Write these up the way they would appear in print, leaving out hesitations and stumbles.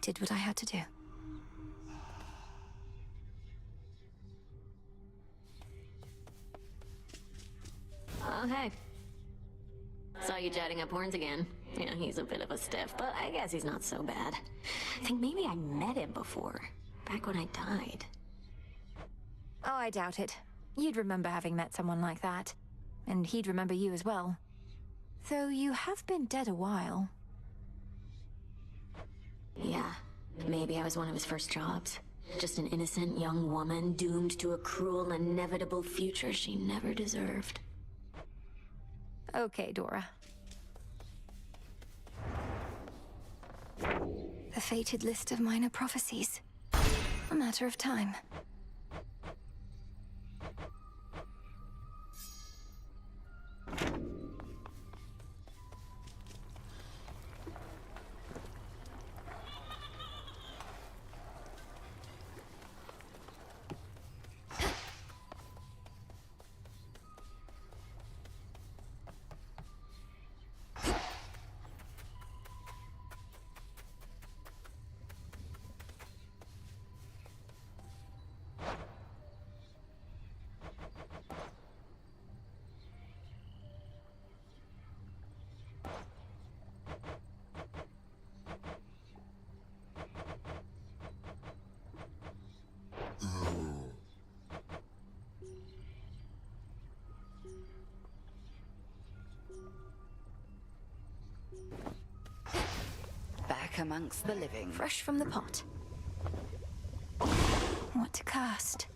did what I had to do. Oh, hey. Saw you jetting up horns again. Yeah, he's a bit of a stiff, but I guess he's not so bad. I think maybe I met him before, back when I died. Oh, I doubt it. You'd remember having met someone like that. And he'd remember you as well. Though you have been dead a while. Yeah, maybe I was one of his first jobs. Just an innocent young woman doomed to a cruel, inevitable future she never deserved. Okay, Dora. The fated list of minor prophecies. A matter of time. Back amongst the living. Fresh from the pot. What to cast?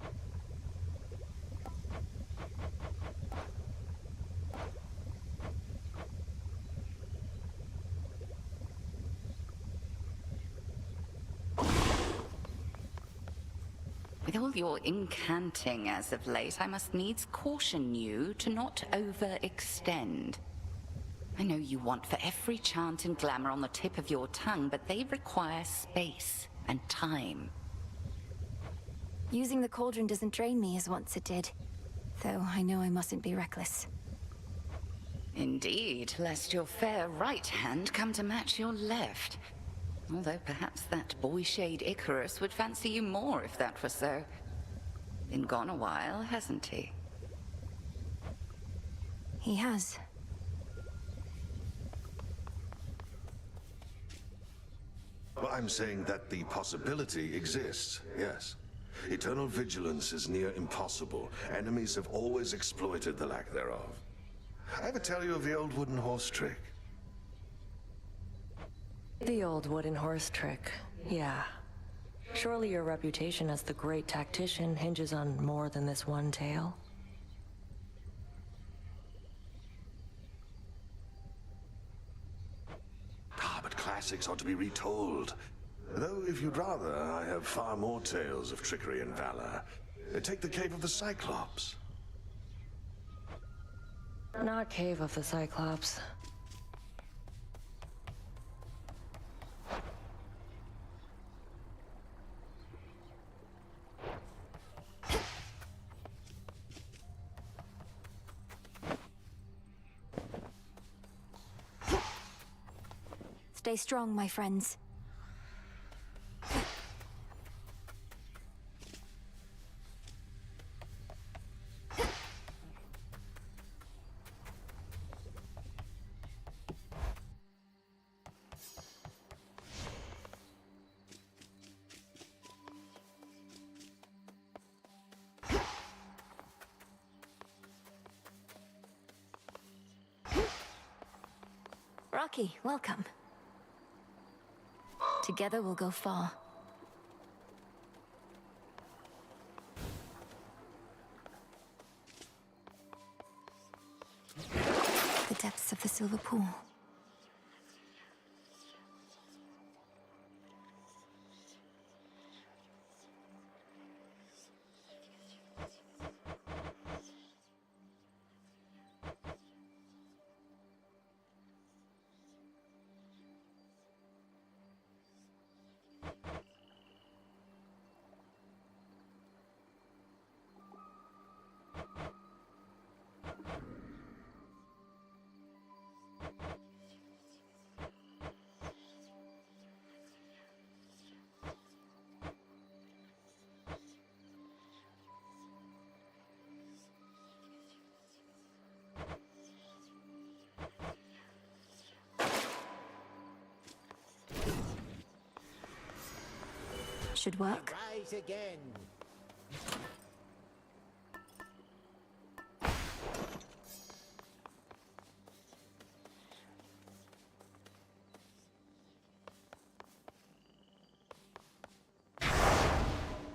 With all your incanting as of late, I must needs caution you to not overextend. I know you want for every chant and glamour on the tip of your tongue, but they require space and time. Using the cauldron doesn't drain me as once it did. Though I know I mustn't be reckless. Indeed, lest your fair right hand come to match your left. Although perhaps that boy-shade Icarus would fancy you more if that were so. Been gone a while, hasn't he? He has. Well, I'm saying that the possibility exists, yes. Eternal vigilance is near impossible. Enemies have always exploited the lack thereof. I ever tell you of the old wooden horse trick? The old wooden horse trick, yeah. Surely your reputation as the great tactician hinges on more than this one tale? But classics ought to be retold. Though, if you'd rather, I have far more tales of trickery and valor. Take the Cave of the Cyclops. Not Cave of the Cyclops. Stay strong, my friends. Rocky, welcome. Together we'll go far. The depths of the Silver Pool. should work. Rise again.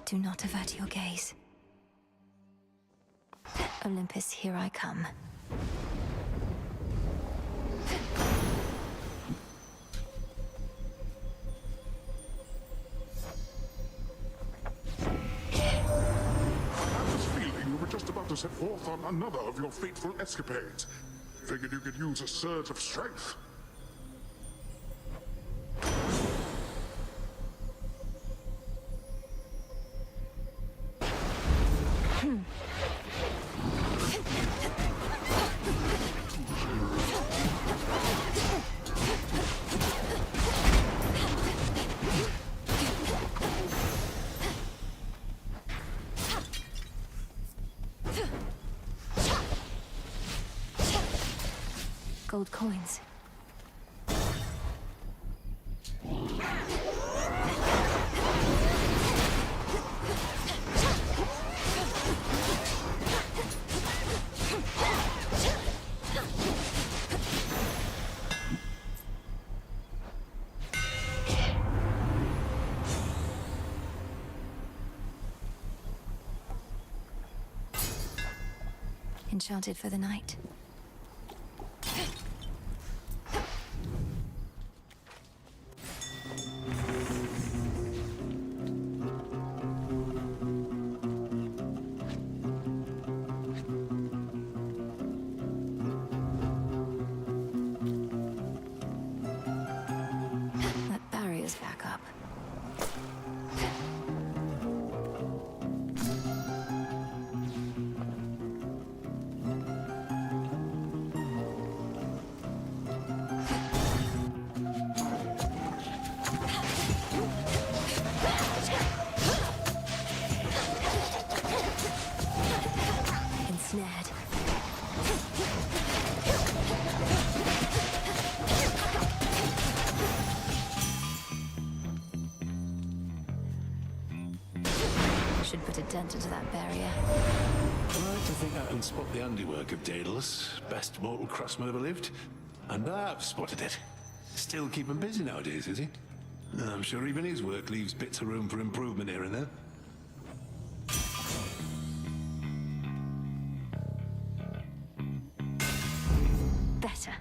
Do not avert your gaze. Olympus, here I come. I was feeling you were just about to set forth on another of your fateful escapades. Figured you could use a surge of strength. Gold coins. Enchanted for the night. That barrier's back up. Ensnared. Should put a dent into that barrier. I like to think I can spot the handiwork of Daedalus, best mortal craftsman ever lived. And I've spotted it. Still keeping busy nowadays, is he? I'm sure even his work leaves bits of room for improvement here and there. Better.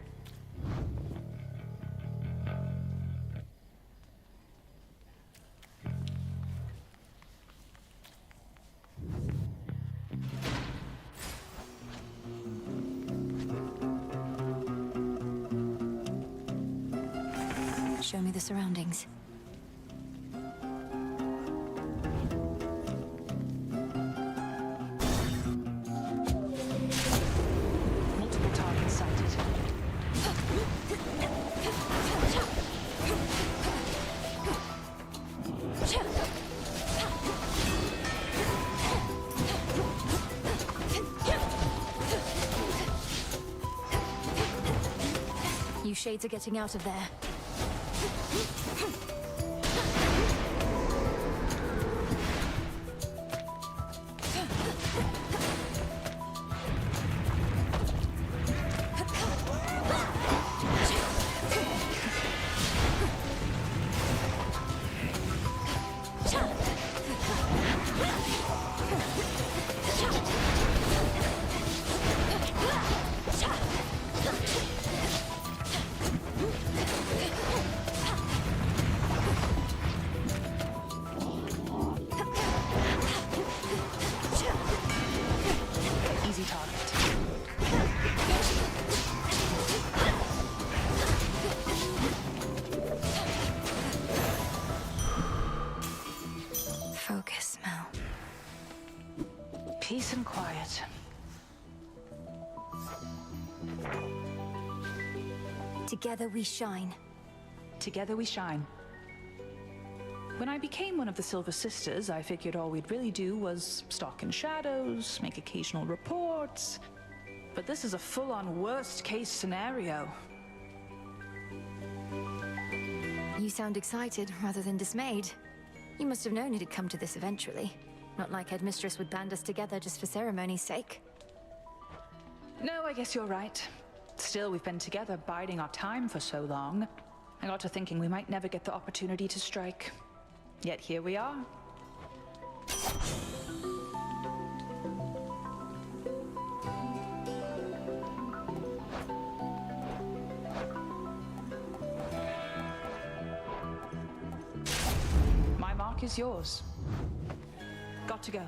Show me the surroundings. Multiple targets sighted. You shades are getting out of there. Easy target. Focus, Mel. Peace and quiet. Together we shine. Together we shine. When I became one of the Silver Sisters, I figured all we'd really do was stalk in shadows, make occasional reports. But this is a full-on worst-case scenario. You sound excited rather than dismayed. You must have known it'd come to this eventually. Not like Headmistress would band us together just for ceremony's sake. No, I guess you're right. Still, we've been together biding our time for so long. I got to thinking we might never get the opportunity to strike. Yet here we are. My mark is yours. Got to go.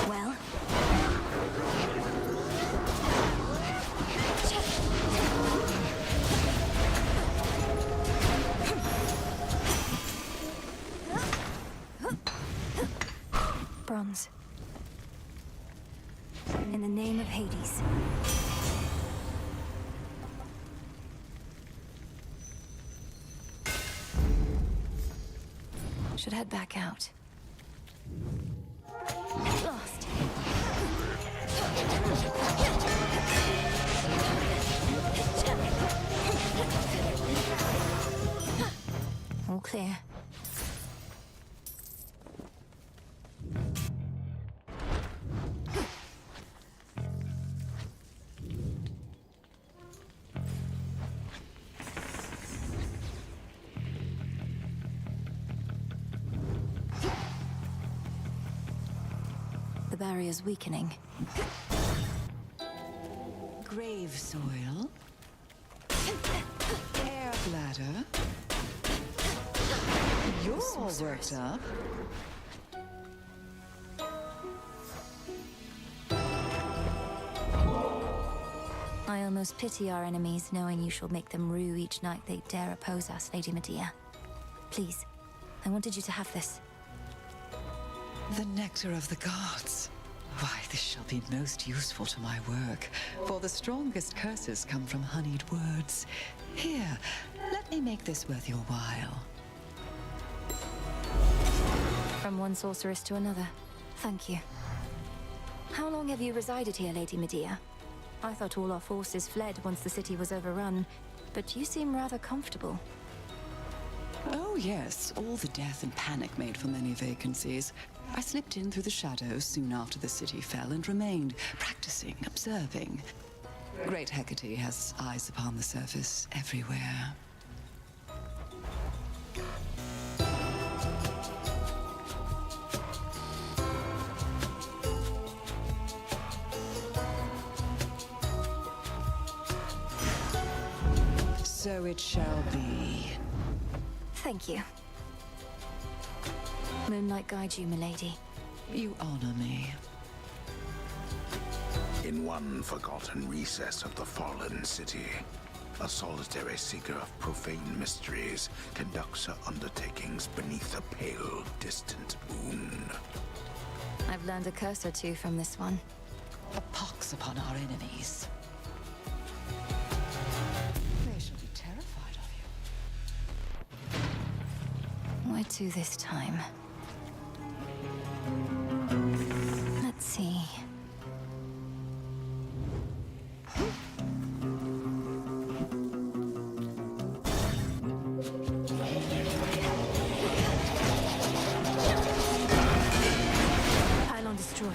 Well? Bronze. In the name of Hades. Should head back out. Lost. All clear. The barrier's weakening. Grave soil. Air bladder. You're all worked up. I almost pity our enemies, knowing you shall make them rue each night they dare oppose us, Lady Medea. Please, I wanted you to have this. The nectar of the gods. Why, this shall be most useful to my work, for the strongest curses come from honeyed words. Here, let me make this worth your while. From one sorceress to another. Thank you. How long have you resided here, Lady Medea? I thought all our forces fled once the city was overrun, but you seem rather comfortable. Oh yes, all the death and panic made for many vacancies. I slipped in through the shadows soon after the city fell and remained, practicing, observing. Great Hecate has eyes upon the surface everywhere. So it shall be. Thank you. Moonlight guide you, milady. You honor me. In one forgotten recess of the fallen city, a solitary seeker of profane mysteries conducts her undertakings beneath a pale, distant moon. I've learned a curse or two from this one. A pox upon our enemies. They shall be terrified of you. Where to this time? Let's see. Pylon destroyed.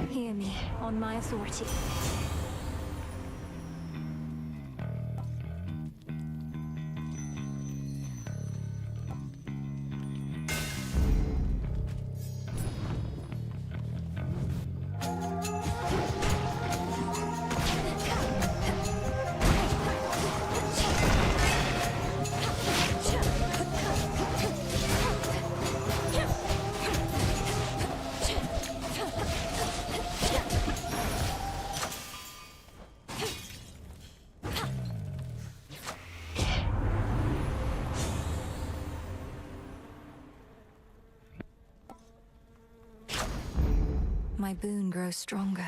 Hear me, on my authority. my boon grows stronger.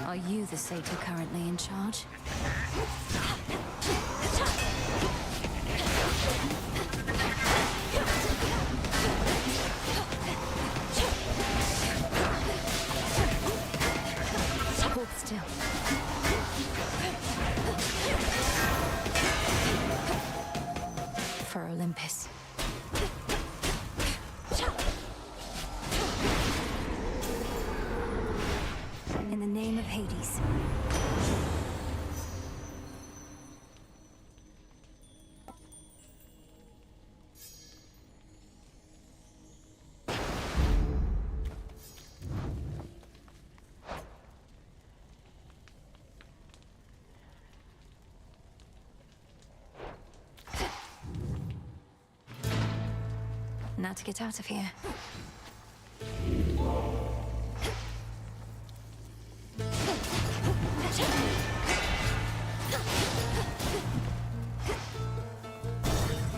Are you the satyr currently in charge? Hold still. For Olympus. In the name of Hades. Now to get out of here.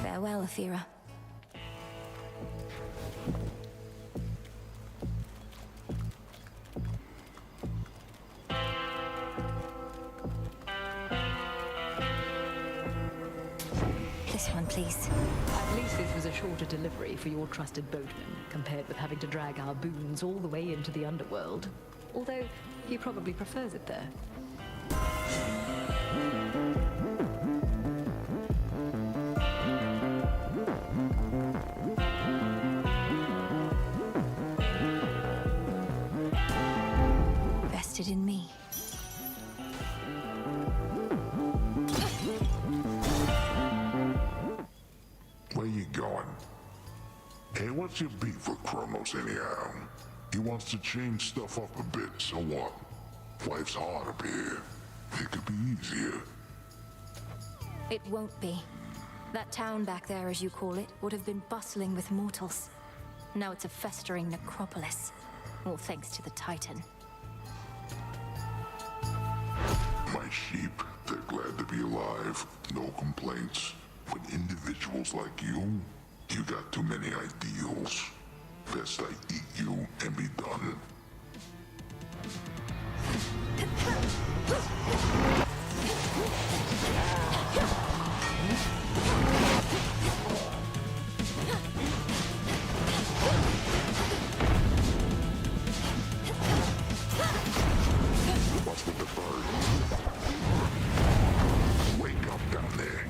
Farewell, Athera. This one, please. At least this was a shorter delivery for your trusted boatman, compared with having to drag our boons all the way into the underworld. Although, he probably prefers it there. Vested in me. Where you going? Hey, what's your beef with Kronos anyhow? He wants to change stuff up a bit, so what? Life's hard up here. It could be easier. It won't be. That town back there, as you call it, would have been bustling with mortals. Now it's a festering necropolis. All thanks to the Titan. My sheep, they're glad to be alive. No complaints. But individuals like you got too many ideals. Best I eat you and be done. What's with the bird? Wake up down there.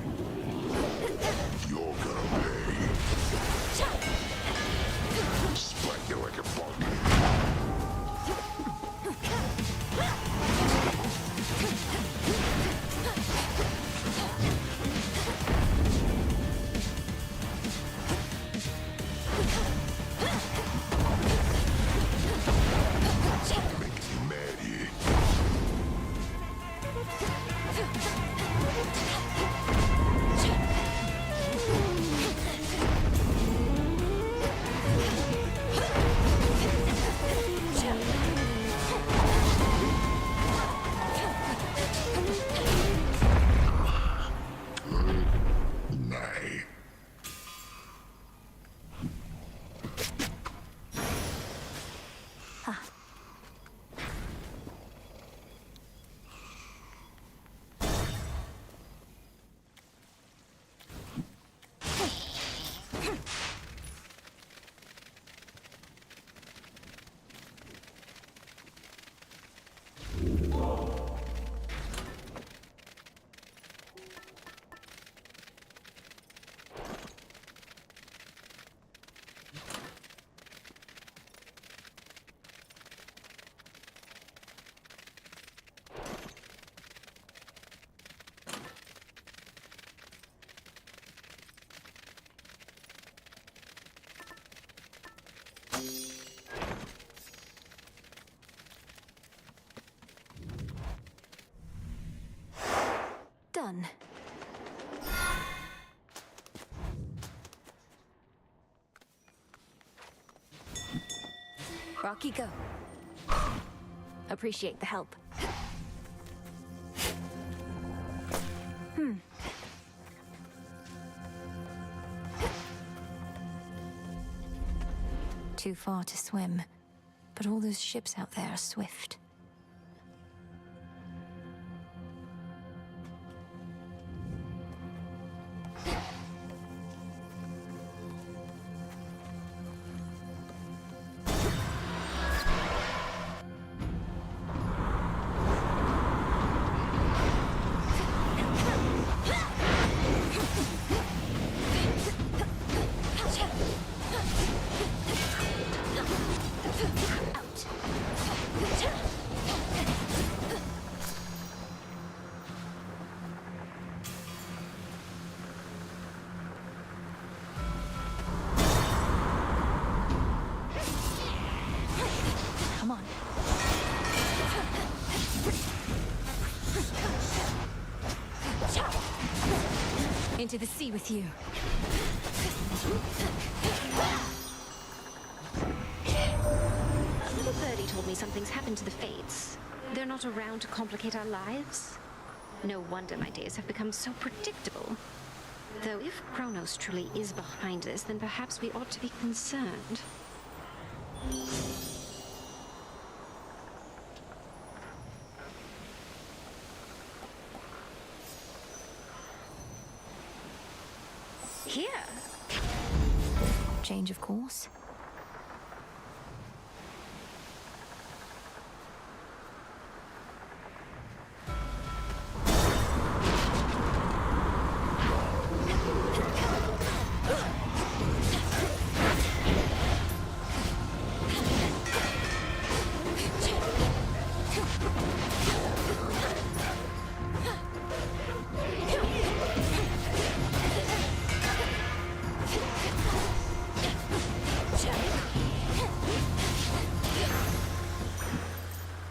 You're gonna pay. Splat you like a bug. Making you mad here. Nay. Done. Rocky, go. Appreciate the help. Too far to swim, but all those ships out there are swift. Come on. Into the sea with you. A little birdie told me something's happened to the Fates. They're not around to complicate our lives. No wonder my days have become so predictable. Though if Kronos truly is behind this, then perhaps we ought to be concerned. Here. Change of course.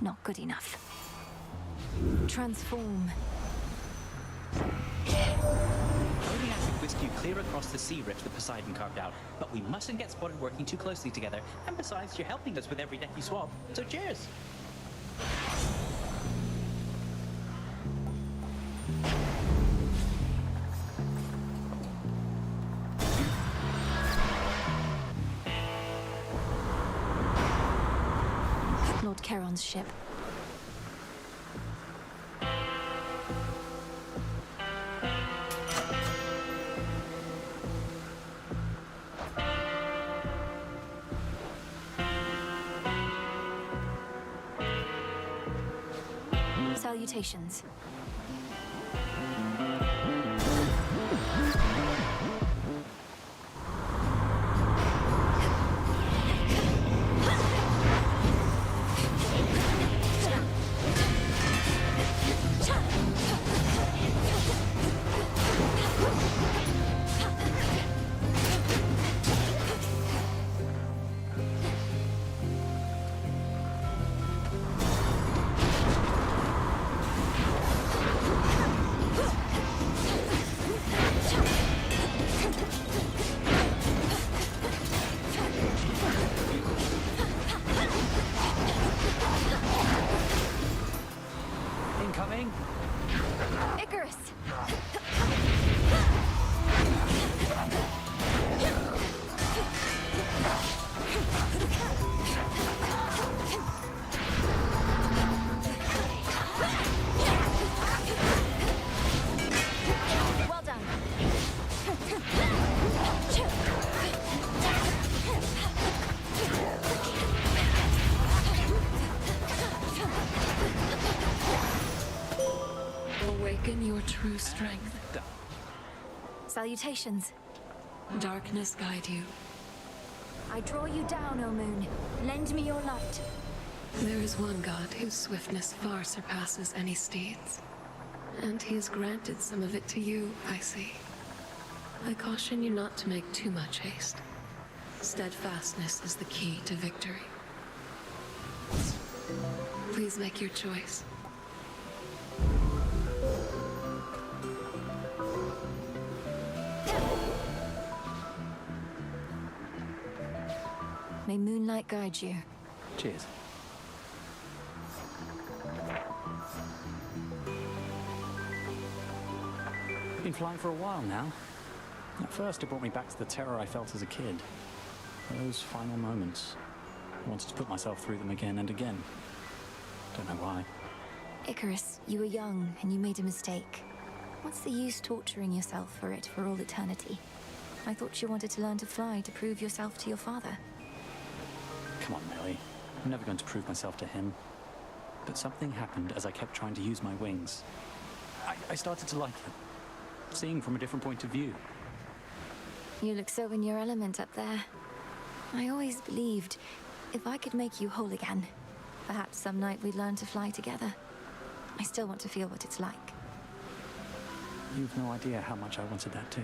Not good enough. Transform. Floating acid whisked you clear across the sea rift that Poseidon carved out, but we mustn't get spotted working too closely together, and besides, you're helping us with every deck you swab, so cheers! Lord Charon's ship. Salutations. Incoming! Icarus! Well done. Awaken your true strength. Salutations. Darkness guide you. I draw you down, O moon. Lend me your light. There is one god whose swiftness far surpasses any steed's. And he has granted some of it to you, I see. I caution you not to make too much haste. Steadfastness is the key to victory. Please make your choice. May moonlight guide you. Cheers. Been flying for a while now. At first, it brought me back to the terror I felt as a kid. Those final moments. I wanted to put myself through them again and again. Don't know why. Icarus, you were young and you made a mistake. What's the use torturing yourself for it for all eternity? I thought you wanted to learn to fly to prove yourself to your father. Come on, Millie. I'm never going to prove myself to him. But something happened as I kept trying to use my wings. I started to like them. Seeing from a different point of view. You look so in your element up there. I always believed if I could make you whole again, perhaps some night we'd learn to fly together. I still want to feel what it's like. You've no idea how much I wanted that too.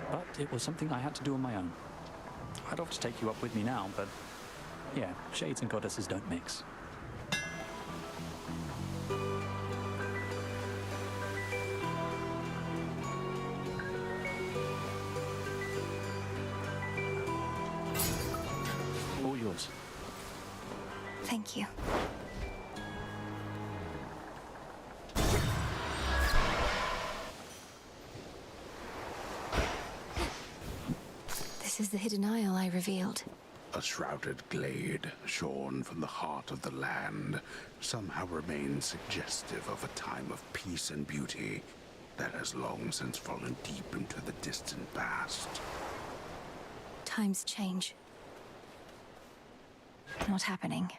But it was something I had to do on my own. I'd love to take you up with me now, but yeah, shades and goddesses don't mix. All yours. Thank you. This is the hidden isle I revealed. A shrouded glade, shorn from the heart of the land, somehow remains suggestive of a time of peace and beauty that has long since fallen deep into the distant past. Times change. Not happening.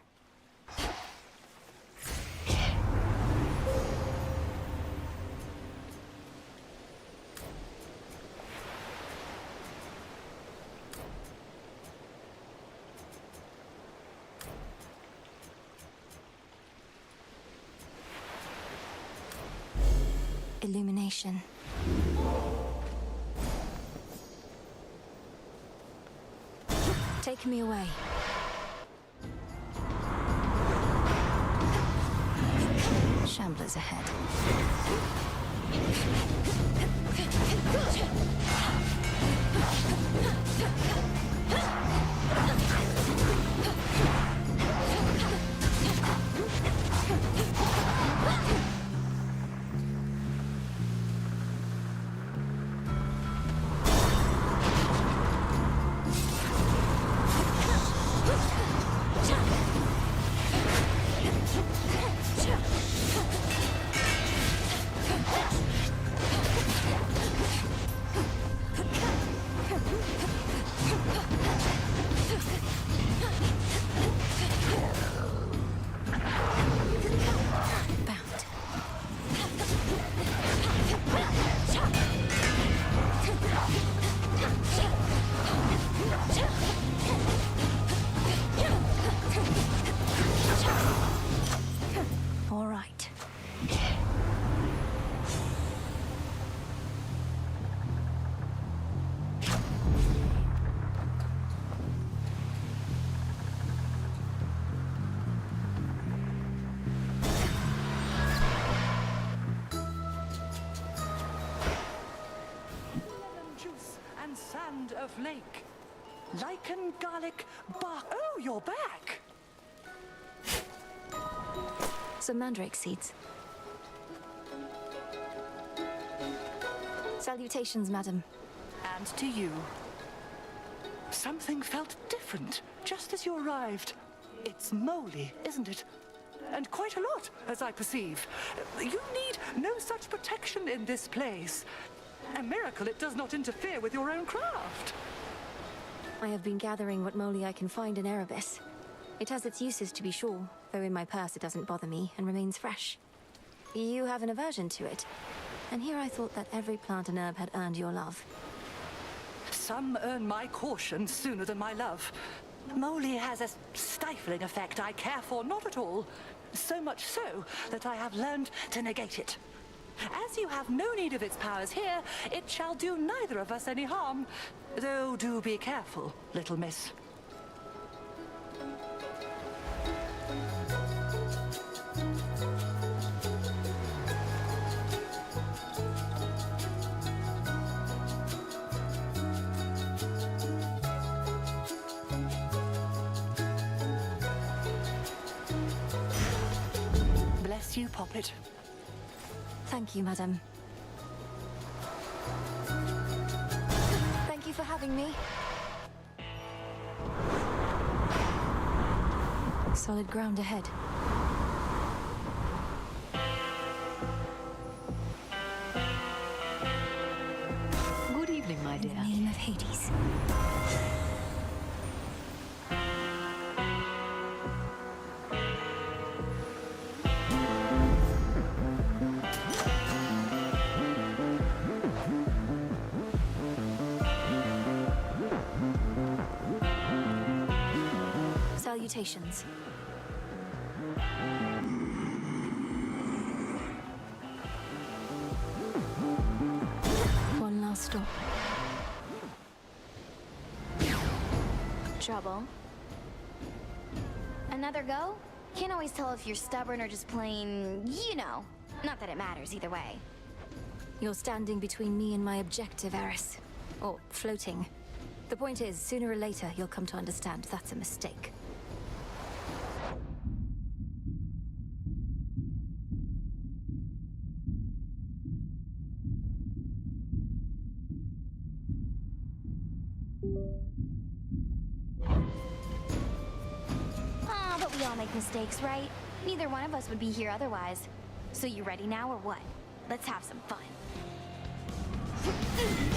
Illumination. Take me away. Shamblers ahead. All right. Lemon juice and sand of lake. Lichen, garlic, bark. Oh, you're back. Some mandrake seeds. Salutations, madam. And to you. Something felt different just as you arrived. It's moly, isn't it? And quite a lot, as I perceive. You need no such protection in this place. A miracle it does not interfere with your own craft. I have been gathering what moly I can find in Erebus. It has its uses, to be sure, though in my purse it doesn't bother me and remains fresh. You have an aversion to it, and here I thought that every plant and herb had earned your love. Some earn my caution sooner than my love. Moly has a stifling effect I care for not at all. So much so that I have learned to negate it. As you have no need of its powers here, it shall do neither of us any harm. Though do be careful, little miss. poppet. Thank you, madam. Thank you for having me. Solid ground ahead. Good evening, my dear. In the name of Hades. Salutations. One last stop. Trouble? Another go? Can't always tell if you're stubborn or just plain, you know. Not that it matters either way. You're standing between me and my objective, Eris. Or floating. The point is, sooner or later, you'll come to understand that's a mistake. Aw, but we all make mistakes, right? Neither one of us would be here otherwise. So you ready now or what? Let's have some fun. Come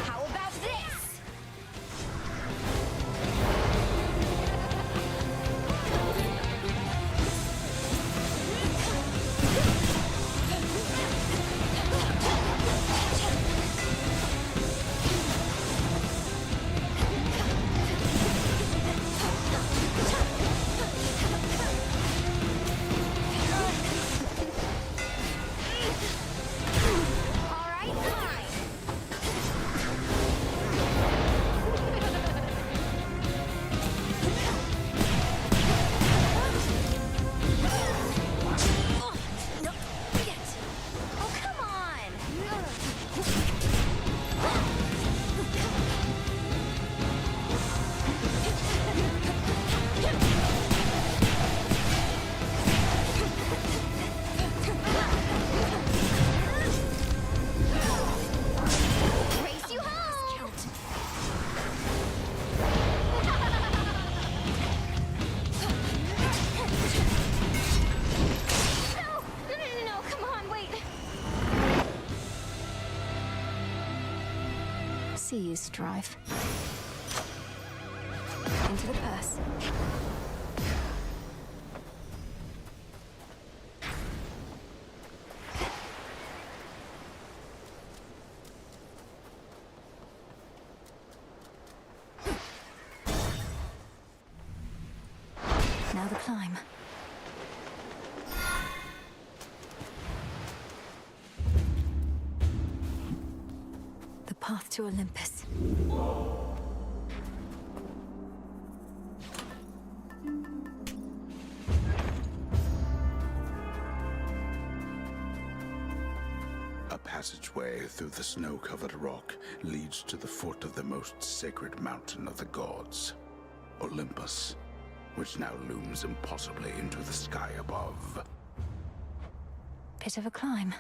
How about this? All right, fine. Oh, come on! Race you home! No, come on, wait. See you strive. Into the purse. Now the climb. The path to Olympus. A passageway through the snow-covered rock leads to the foot of the most sacred mountain of the gods, Olympus, which now looms impossibly into the sky above. Bit of a climb.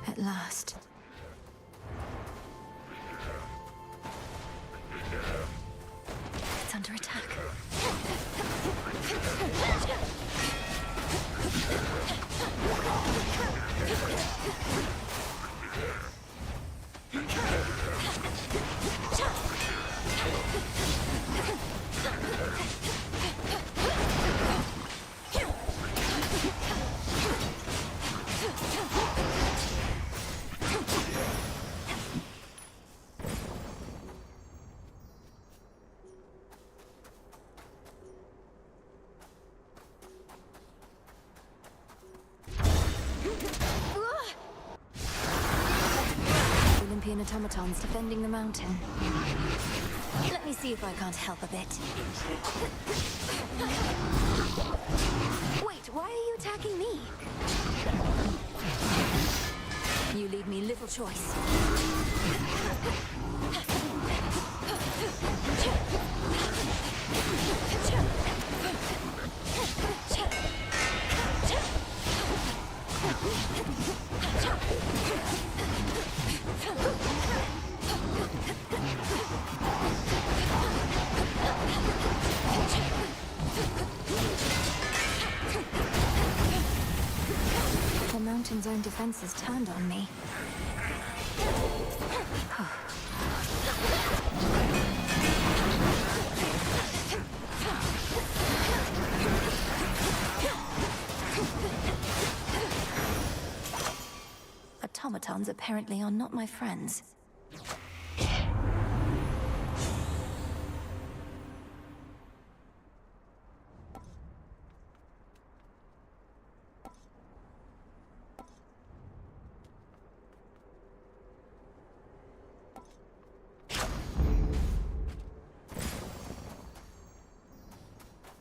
At last. It's under attack. Olympian automatons defending the mountain. Let me see if I can't help a bit. Wait, why are you attacking me? You leave me little choice. nation's own defenses turned on me. Automatons apparently are not my friends.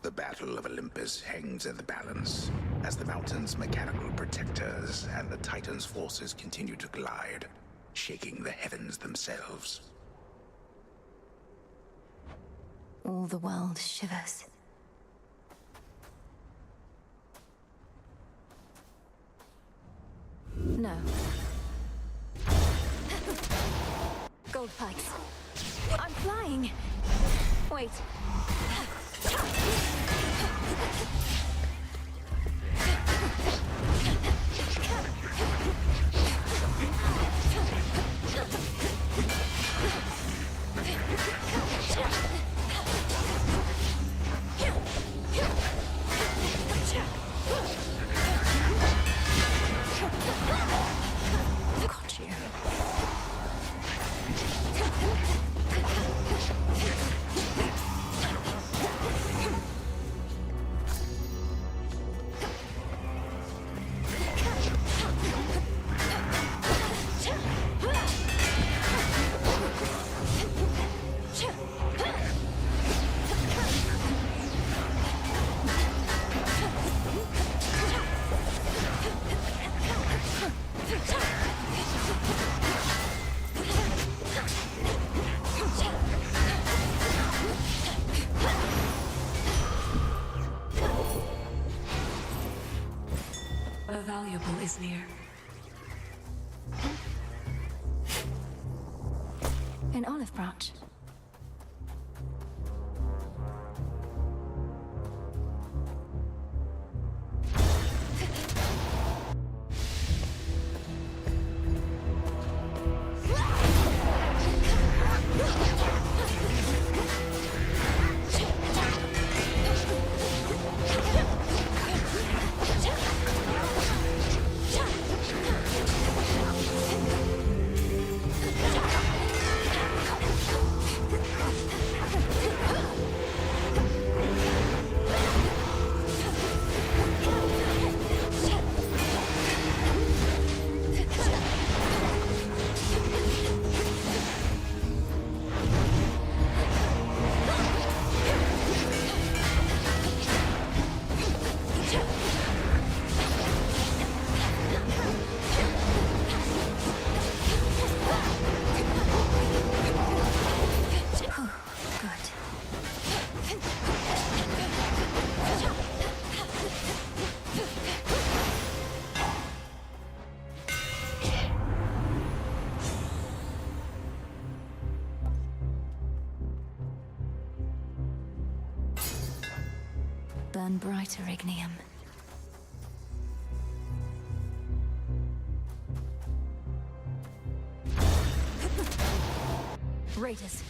The Battle of Olympus hangs in the balance as the mountain's mechanical protectors and the Titan's forces continue to glide, shaking the heavens themselves. All the world shivers. No. Gold pikes. I'm flying! Wait. Got you. A valuable is near. An olive branch. Burn brighter, Ignium. Raiders.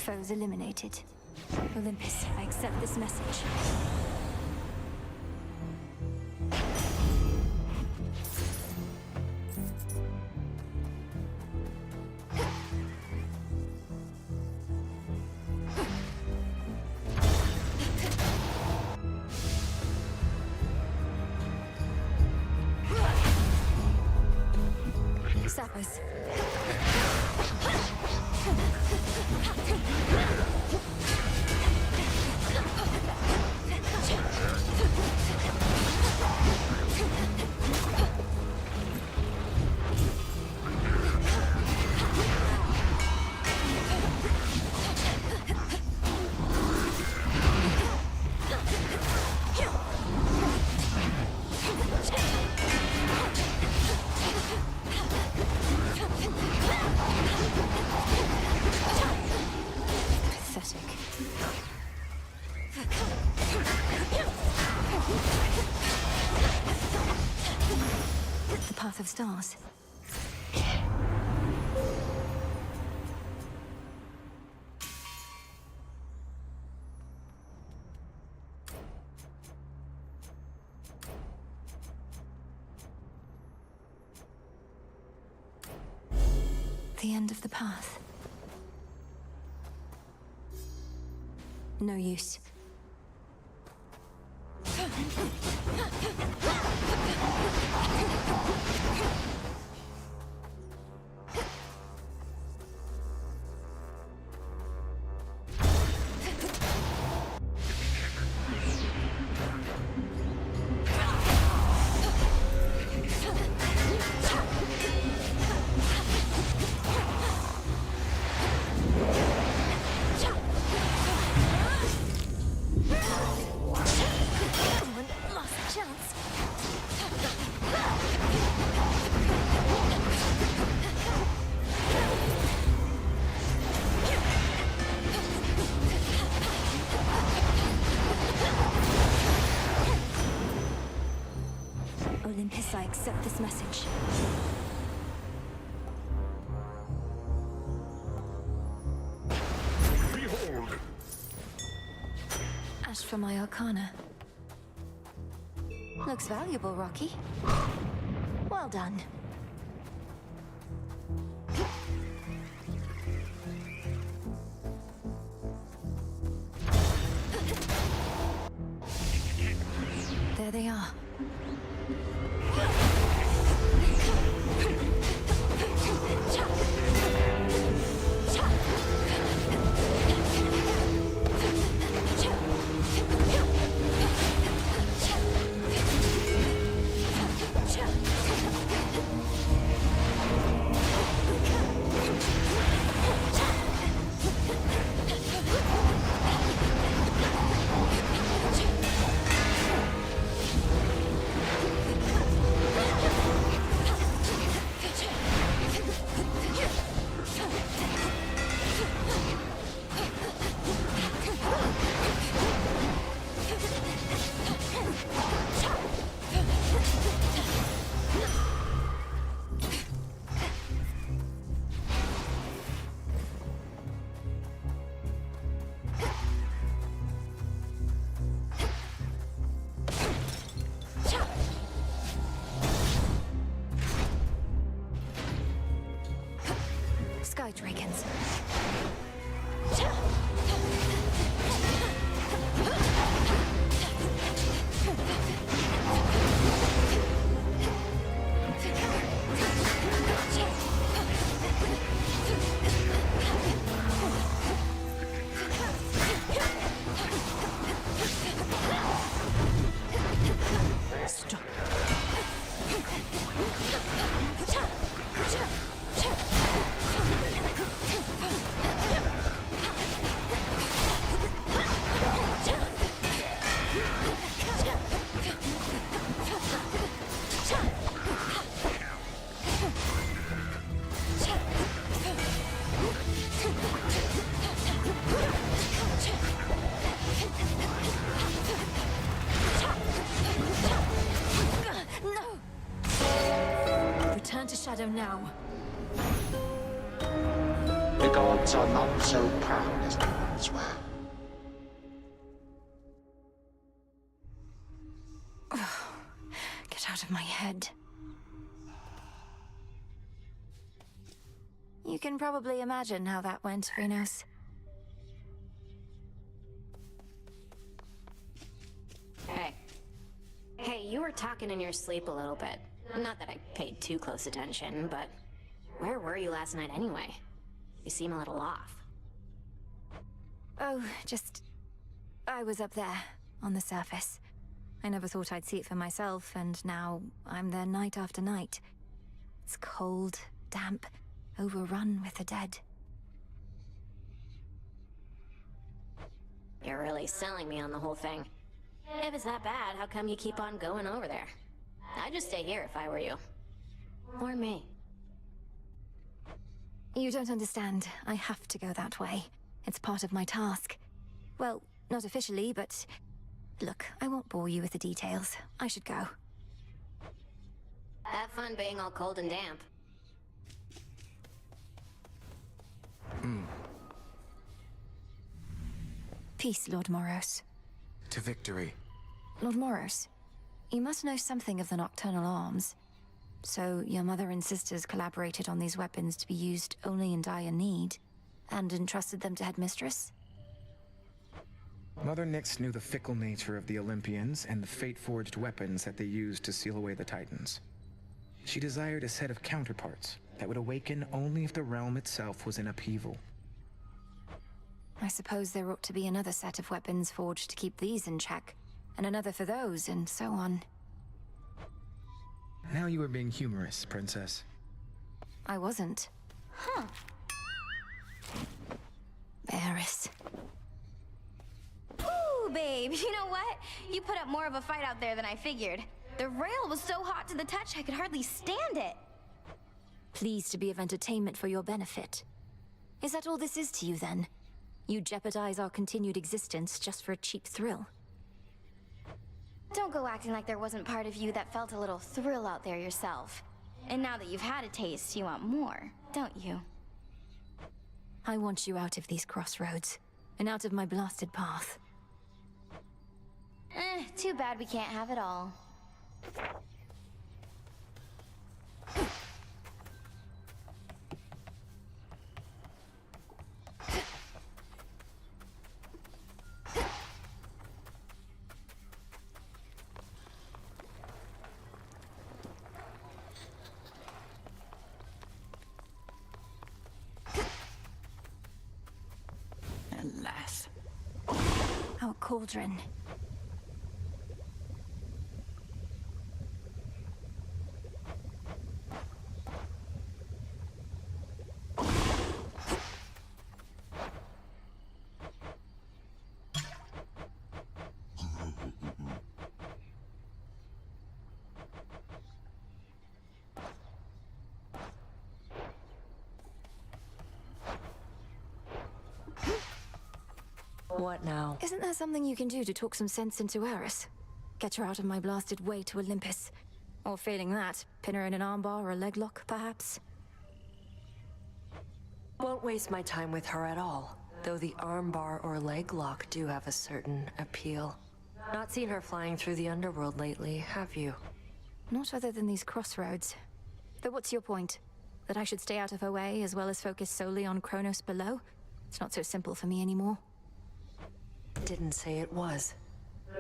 Foes eliminated. Olympus, I accept this message. Sappers. The path of stars. The end of the path. No use. Olympus, I accept this message. Behold! Ash for my arcana. Looks valuable, Rocky. Well done. There they are. Sky Dragons. Stop. Return to Shadow now. The gods are not so proud as the once were. Get out of my head. You can probably imagine how that went, Fargonauts. Hey. Hey, you were talking in your sleep a little bit. Not that I paid too close attention, but Where were you last night anyway? You seem a little off. Oh, I was up there, on the surface. I never thought I'd see it for myself, and now I'm there night after night. It's cold, damp, overrun with the dead. You're really selling me on the whole thing. If it's that bad, how come you keep on going over there? I'd just stay here if I were you. Or me. You don't understand. I have to go that way. It's part of my task. Well, not officially, but... Look, I won't bore you with the details. I should go. Have fun being all cold and damp. Peace, Lord Moros. To victory. Lord Moros, you must know something of the nocturnal arms. So, your mother and sisters collaborated on these weapons to be used only in dire need, and entrusted them to Headmistress? Mother Nyx knew the fickle nature of the Olympians and the fate-forged weapons that they used to seal away the Titans. She desired a set of counterparts that would awaken only if the realm itself was in upheaval. I suppose there ought to be another set of weapons forged to keep these in check, and another for those, and so on. Now you are being humorous, Princess. I wasn't. Huh. Eris. Ooh, babe, you know what? You put up more of a fight out there than I figured. The rail was so hot to the touch I could hardly stand it. Pleased to be of entertainment for your benefit. Is that all this is to you, then? You jeopardize our continued existence just for a cheap thrill? Don't go acting like there wasn't part of you that felt a little thrill out there yourself. And now that you've had a taste, you want more, don't you? I want you out of these crossroads, and out of my blasted path. Too bad we can't have it all. Alas. Our cauldron. What now? Isn't there something you can do to talk some sense into Eris? Get her out of my blasted way to Olympus. Or failing that, pin her in an armbar or a leg lock, perhaps? Won't waste my time with her at all, though the armbar or leg lock do have a certain appeal. Not seen her flying through the underworld lately, have you? Not other than these crossroads. Though what's your point? That I should stay out of her way, as well as focus solely on Kronos below? It's not so simple for me anymore. Didn't say it was.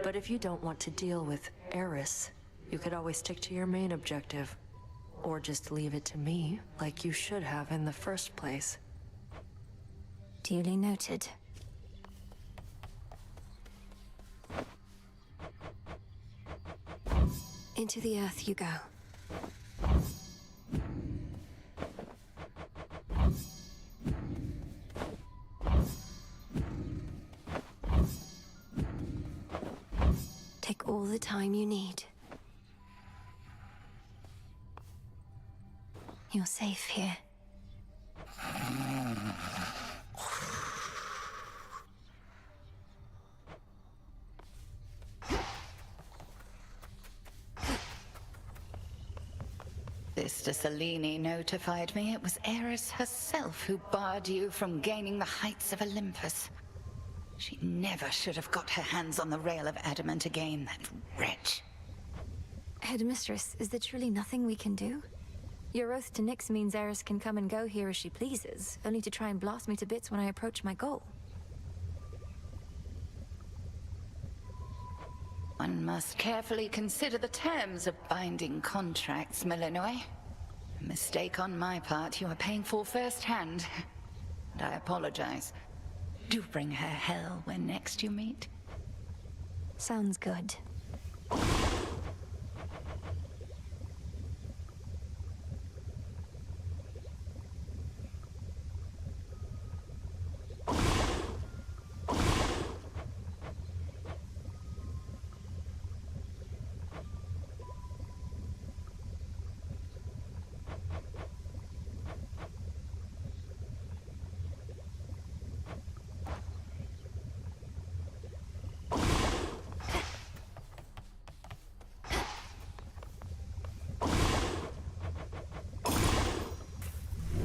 But if you don't want to deal with Eris, you could always stick to your main objective. Or just leave it to me, like you should have in the first place. Duly noted. Into the earth you go. Take all the time you need. You're safe here. Sister Selene notified me it was Eris herself who barred you from gaining the heights of Olympus. She never should have got her hands on the rail of adamant again, that wretch. Headmistress, is there truly nothing we can do? Your oath to Nyx means Eris can come and go here as she pleases, only to try and blast me to bits when I approach my goal. One must carefully consider the terms of binding contracts, Millenoi. A mistake on my part you are paying for firsthand. And I apologize. Do bring her hell when next you meet. Sounds good.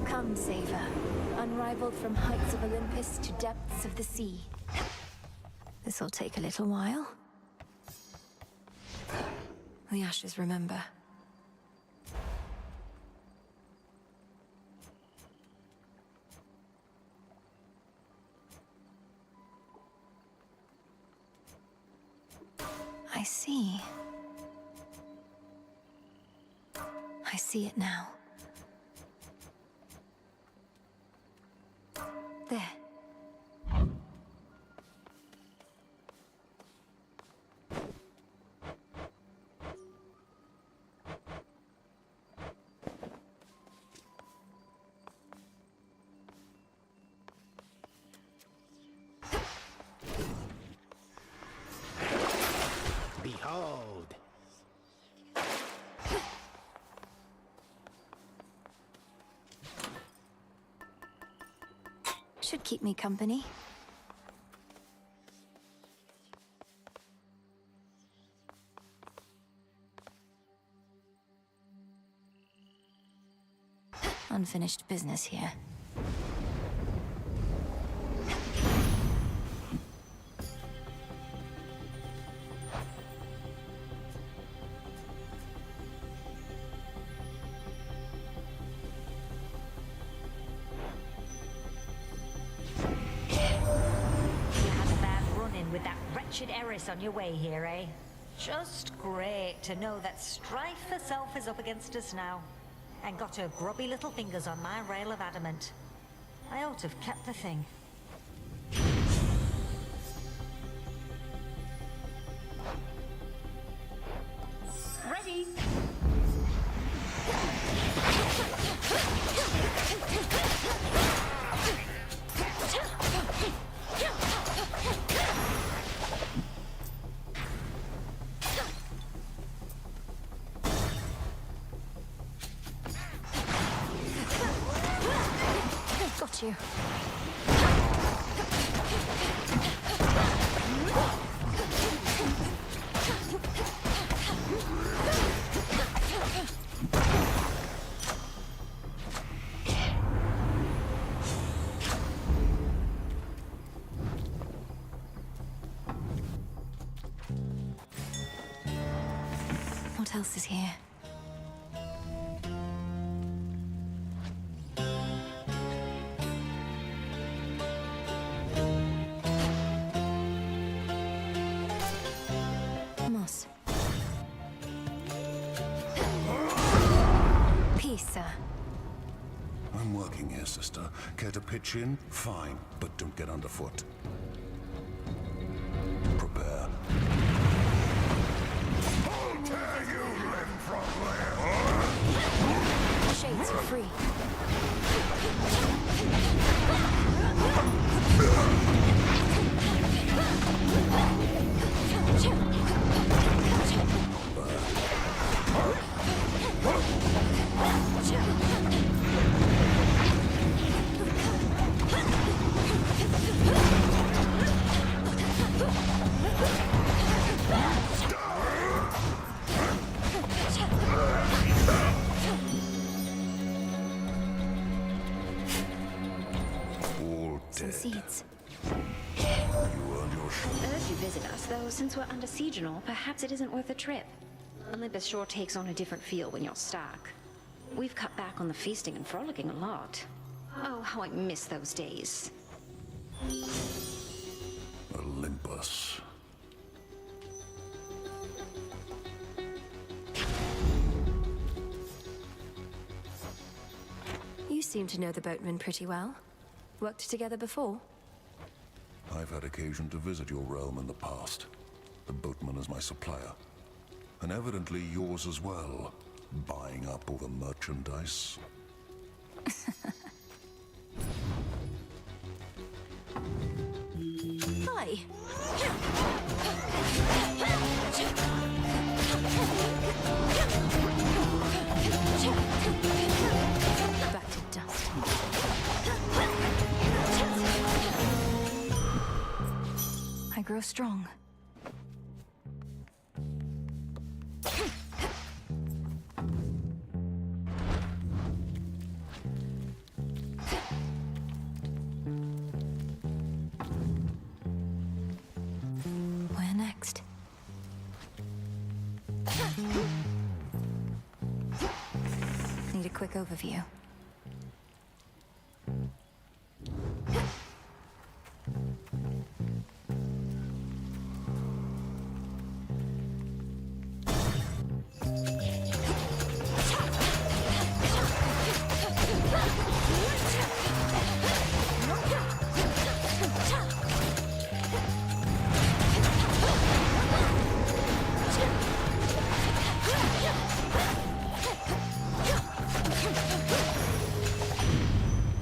Come, Saver. Unrivaled from heights of Olympus to depths of the sea. This'll take a little while. The ashes remember. I see. I see it now. There. Behold. Should keep me company. Unfinished business here. Eris on your way here, eh? Just great to know that strife herself is up against us now, and got her grubby little fingers on my rail of adamant. I ought to have kept the thing. Ready! Got you. What else is here? Moss. Peace, sir. I'm working here, sister. Care to pitch in? Fine, but don't get underfoot. Prepare. I'll tear you limb from limb! Shades are free. Some seeds. Urge you visit us, though since we're under siege and all, perhaps it isn't worth the trip. Olympus sure takes on a different feel when you're stuck. We've cut back on the feasting and frolicking a lot. Oh, how I miss those days. Olympus. seem to know the boatman pretty well. Worked together before? I've had occasion to visit your realm in the past. The boatman is my supplier. And evidently yours as well. Buying up all the merchandise. Hi. Back to dust. I grow strong. Where next? Need a quick overview.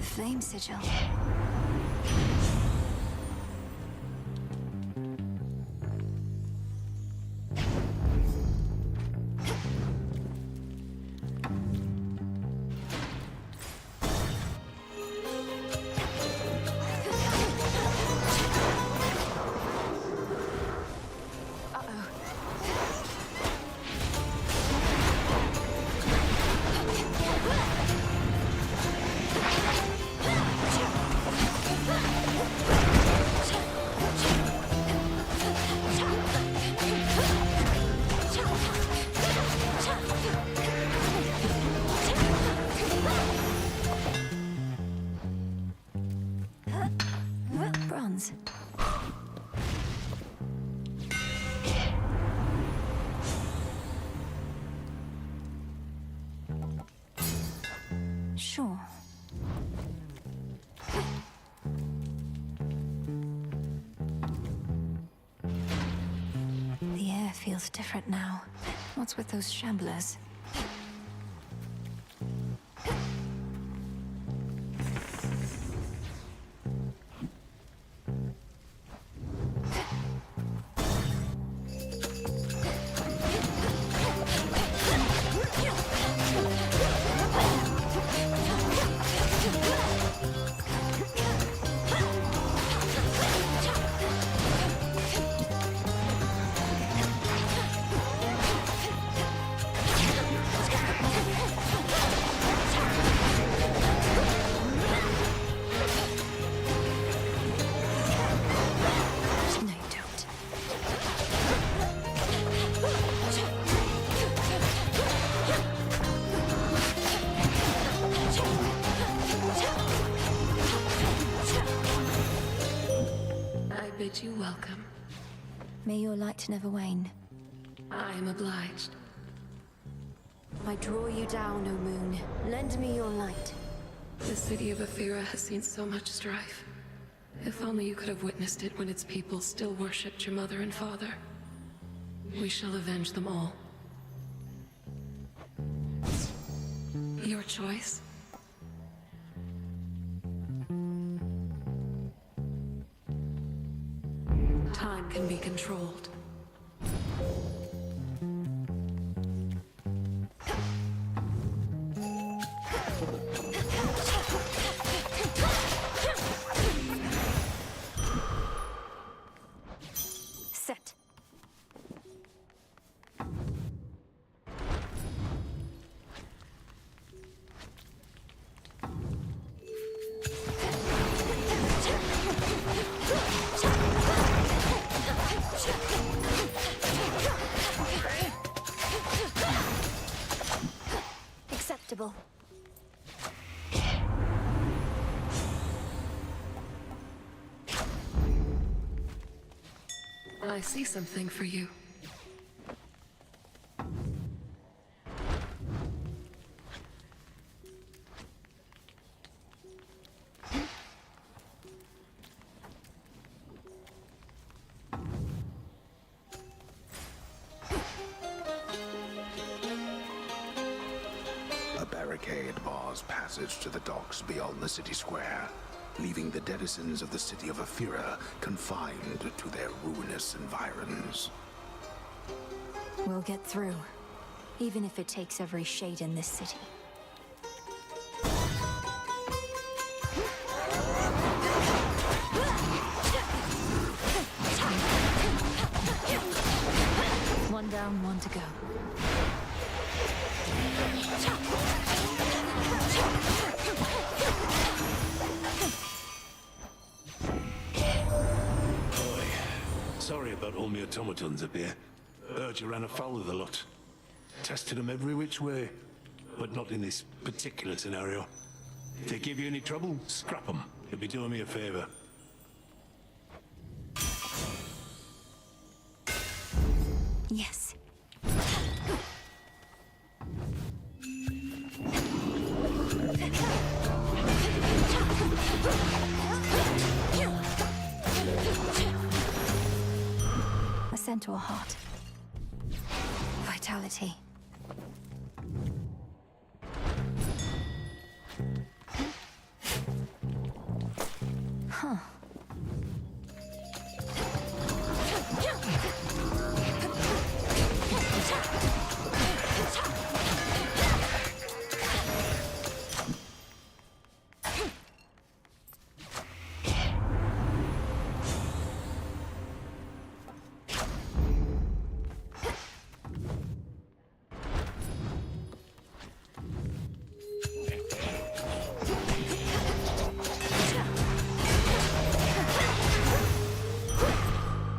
Flame sigil. Bronze. Sure. The air feels different now. What's with those shamblers? You welcome. May your light never wane. I am obliged. I draw you down, O moon. Lend me your light. The city of Athera has seen so much strife. If only you could have witnessed it when its people still worshipped your mother and father. We shall avenge them all. Your choice? Time can be controlled. Set. Acceptable. I see something for you. passage to the docks beyond the city square, leaving the denizens of the city of Aphira confined to their ruinous environs. We'll get through, even if it takes every shade in this city. One down, one to go. Sorry about all my automatons up here. Heard you ran afoul of the lot. Tested them every which way, but not in this particular scenario. If they give you any trouble, scrap them. You'll be doing me a favor. Yes. A centaur heart. Vitality. Huh.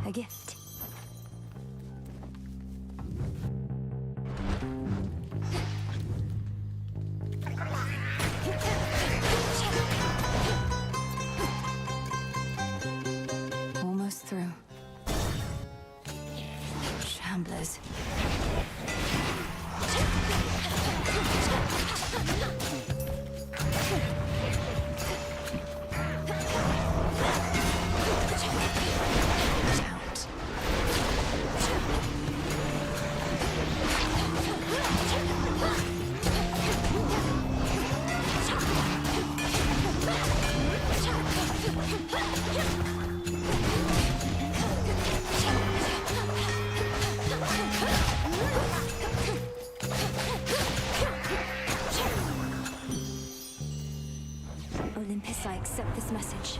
A gift. Almost through. Shamblers. Olympus, I accept this message.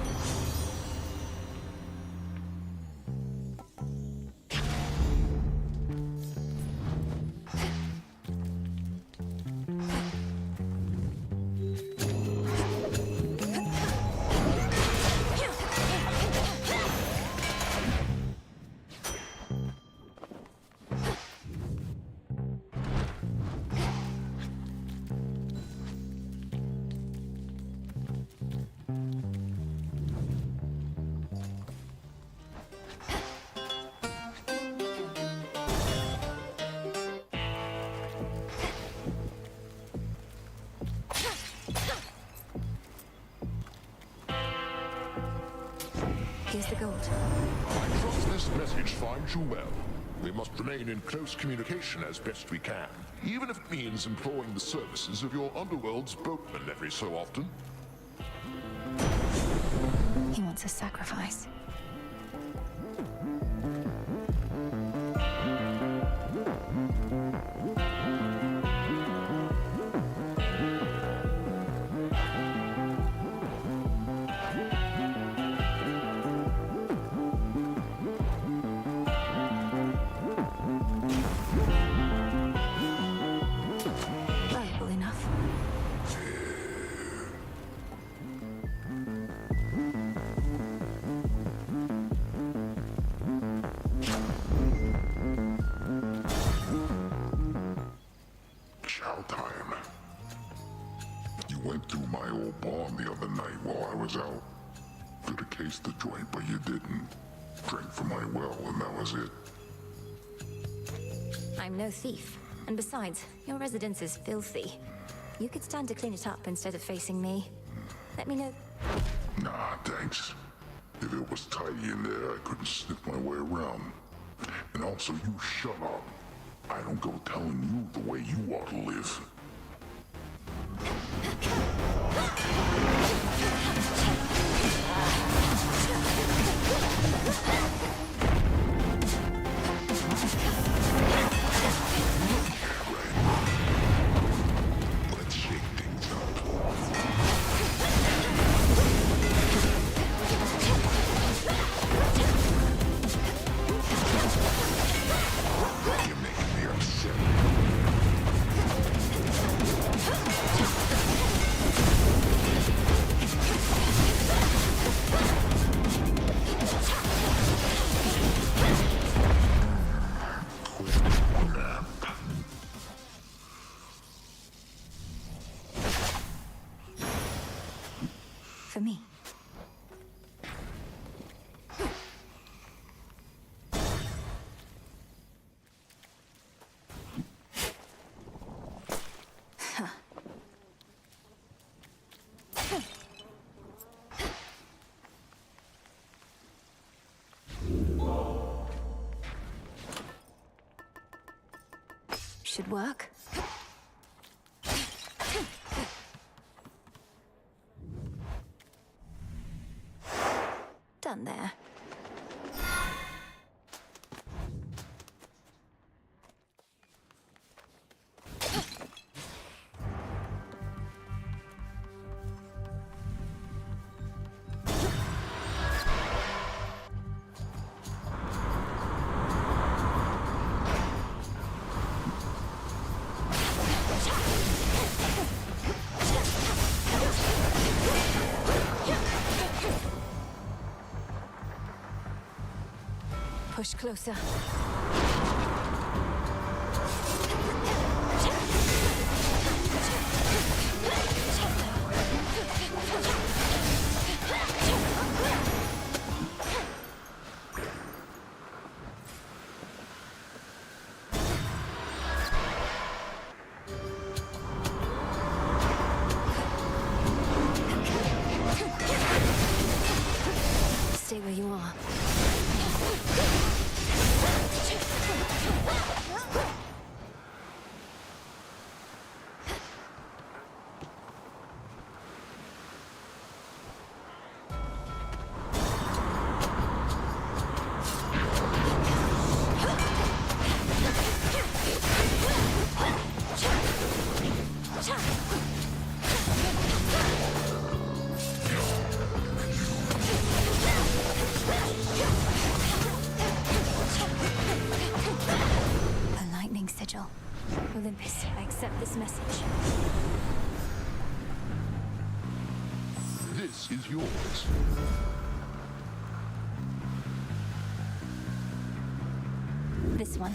Here's the gold. I trust this message finds you well. We must remain in close communication as best we can, even if it means employing the services of your underworld's boatman every so often. He wants a sacrifice. Valuable enough. Chow time. You went through my old barn the other night while I was out. Could have cased the joint, but you didn't. Drank from my well, and that was it. I'm no thief. And besides, your residence is filthy. You could stand to clean it up instead of facing me. Let me know. Nah, thanks. If it was tidy in there, I couldn't sniff my way around. And also, you shut up. I don't go telling you the way you ought to live. for me. Should work. Done there. Push closer. Stay where you are. Olympus, I accept this message. This is yours. This one.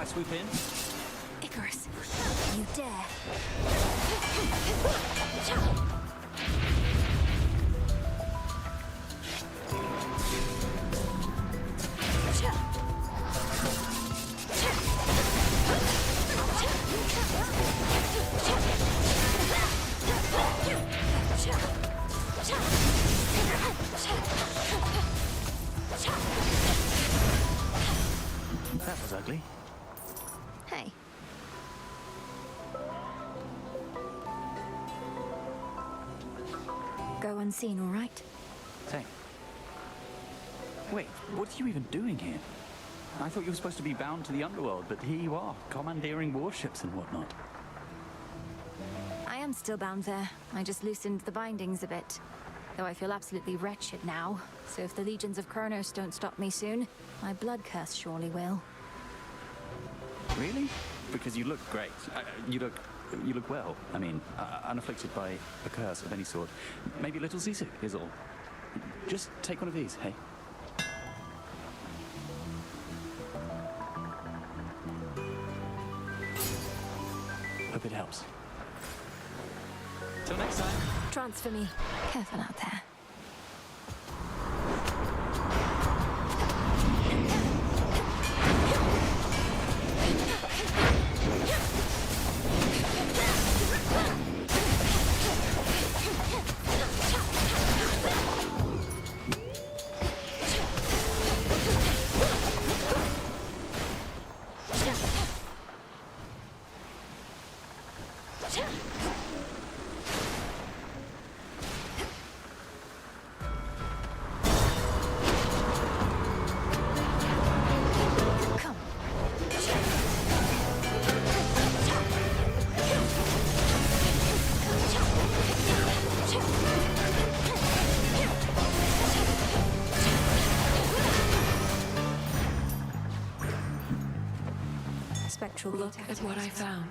Swoop in. Icarus, you dare. That was ugly. Hey. Go unseen, all right? Say. Wait, what are you even doing here? I thought you were supposed to be bound to the underworld, but here you are, commandeering warships and whatnot. I am still bound there. I just loosened the bindings a bit. Though I feel absolutely wretched now. So if the legions of Kronos don't stop me soon, my blood curse surely will. Really? Because you look great. You look well. I mean, unafflicted by a curse of any sort. Maybe a little seasick is all. Just take one of these, hey? Hope it helps. Till next time. Transfer me. Careful out there. natural Look gate at what I found.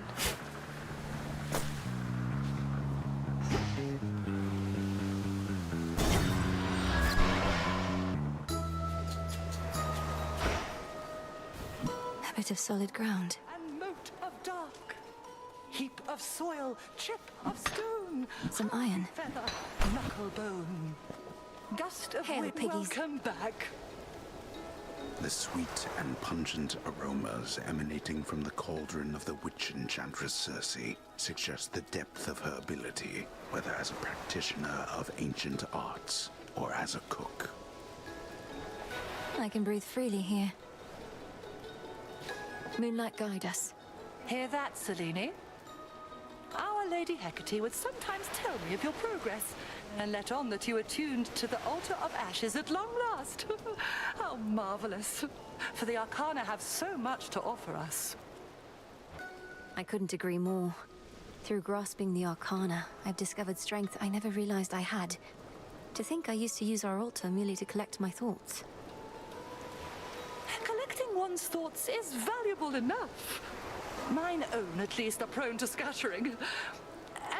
A bit of solid ground. And moat of dark. Heap of soil, chip of stone. Some iron. Feather, knuckle bone. Gust of Hail, wind, piggies. welcome back. The sweet and pungent aromas emanating from the cauldron of the witch enchantress Circe suggest the depth of her ability, whether as a practitioner of ancient arts or as a cook. I can breathe freely here. Moonlight, guide us. Hear that, Selene? Our Lady Hecate would sometimes tell me of your progress, and let on that you are tuned to the altar of ashes at long last. How marvelous! For the Arcana have so much to offer us. I couldn't agree more. Through grasping the Arcana, I've discovered strength I never realized I had. To think I used to use our altar merely to collect my thoughts. Collecting one's thoughts is valuable enough. Mine own, at least, are prone to scattering.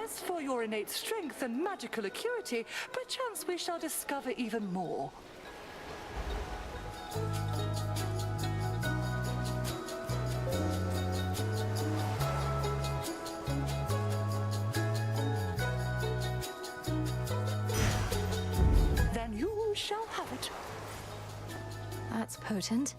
As for your innate strength and magical acuity, perchance we shall discover even more. Then you shall have it. That's potent.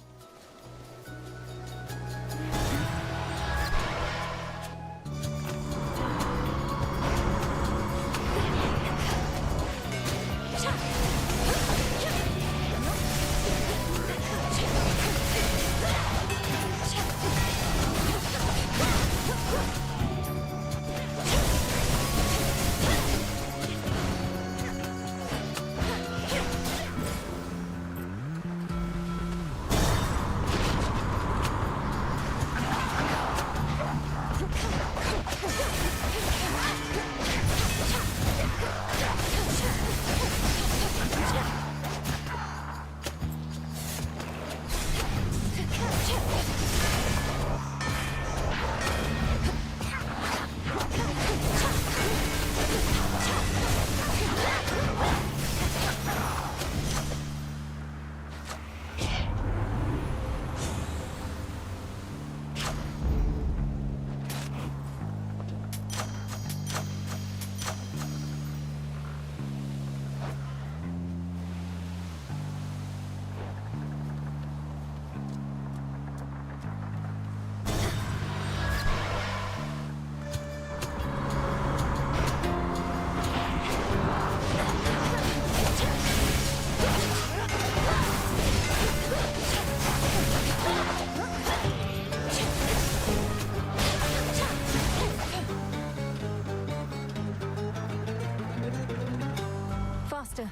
Faster.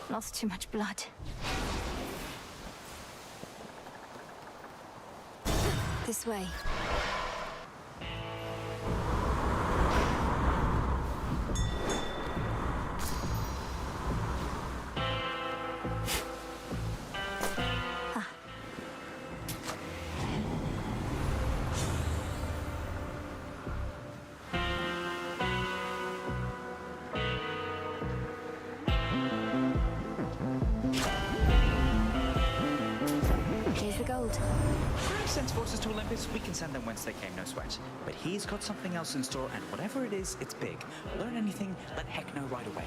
Lost too much blood. This way. Ah. Here's the gold. Greg sends forces to Olympus, we can send them whence they came, no sweat. But he's got something else in store, and whatever it is, it's big. Learn anything, let Heck know right away.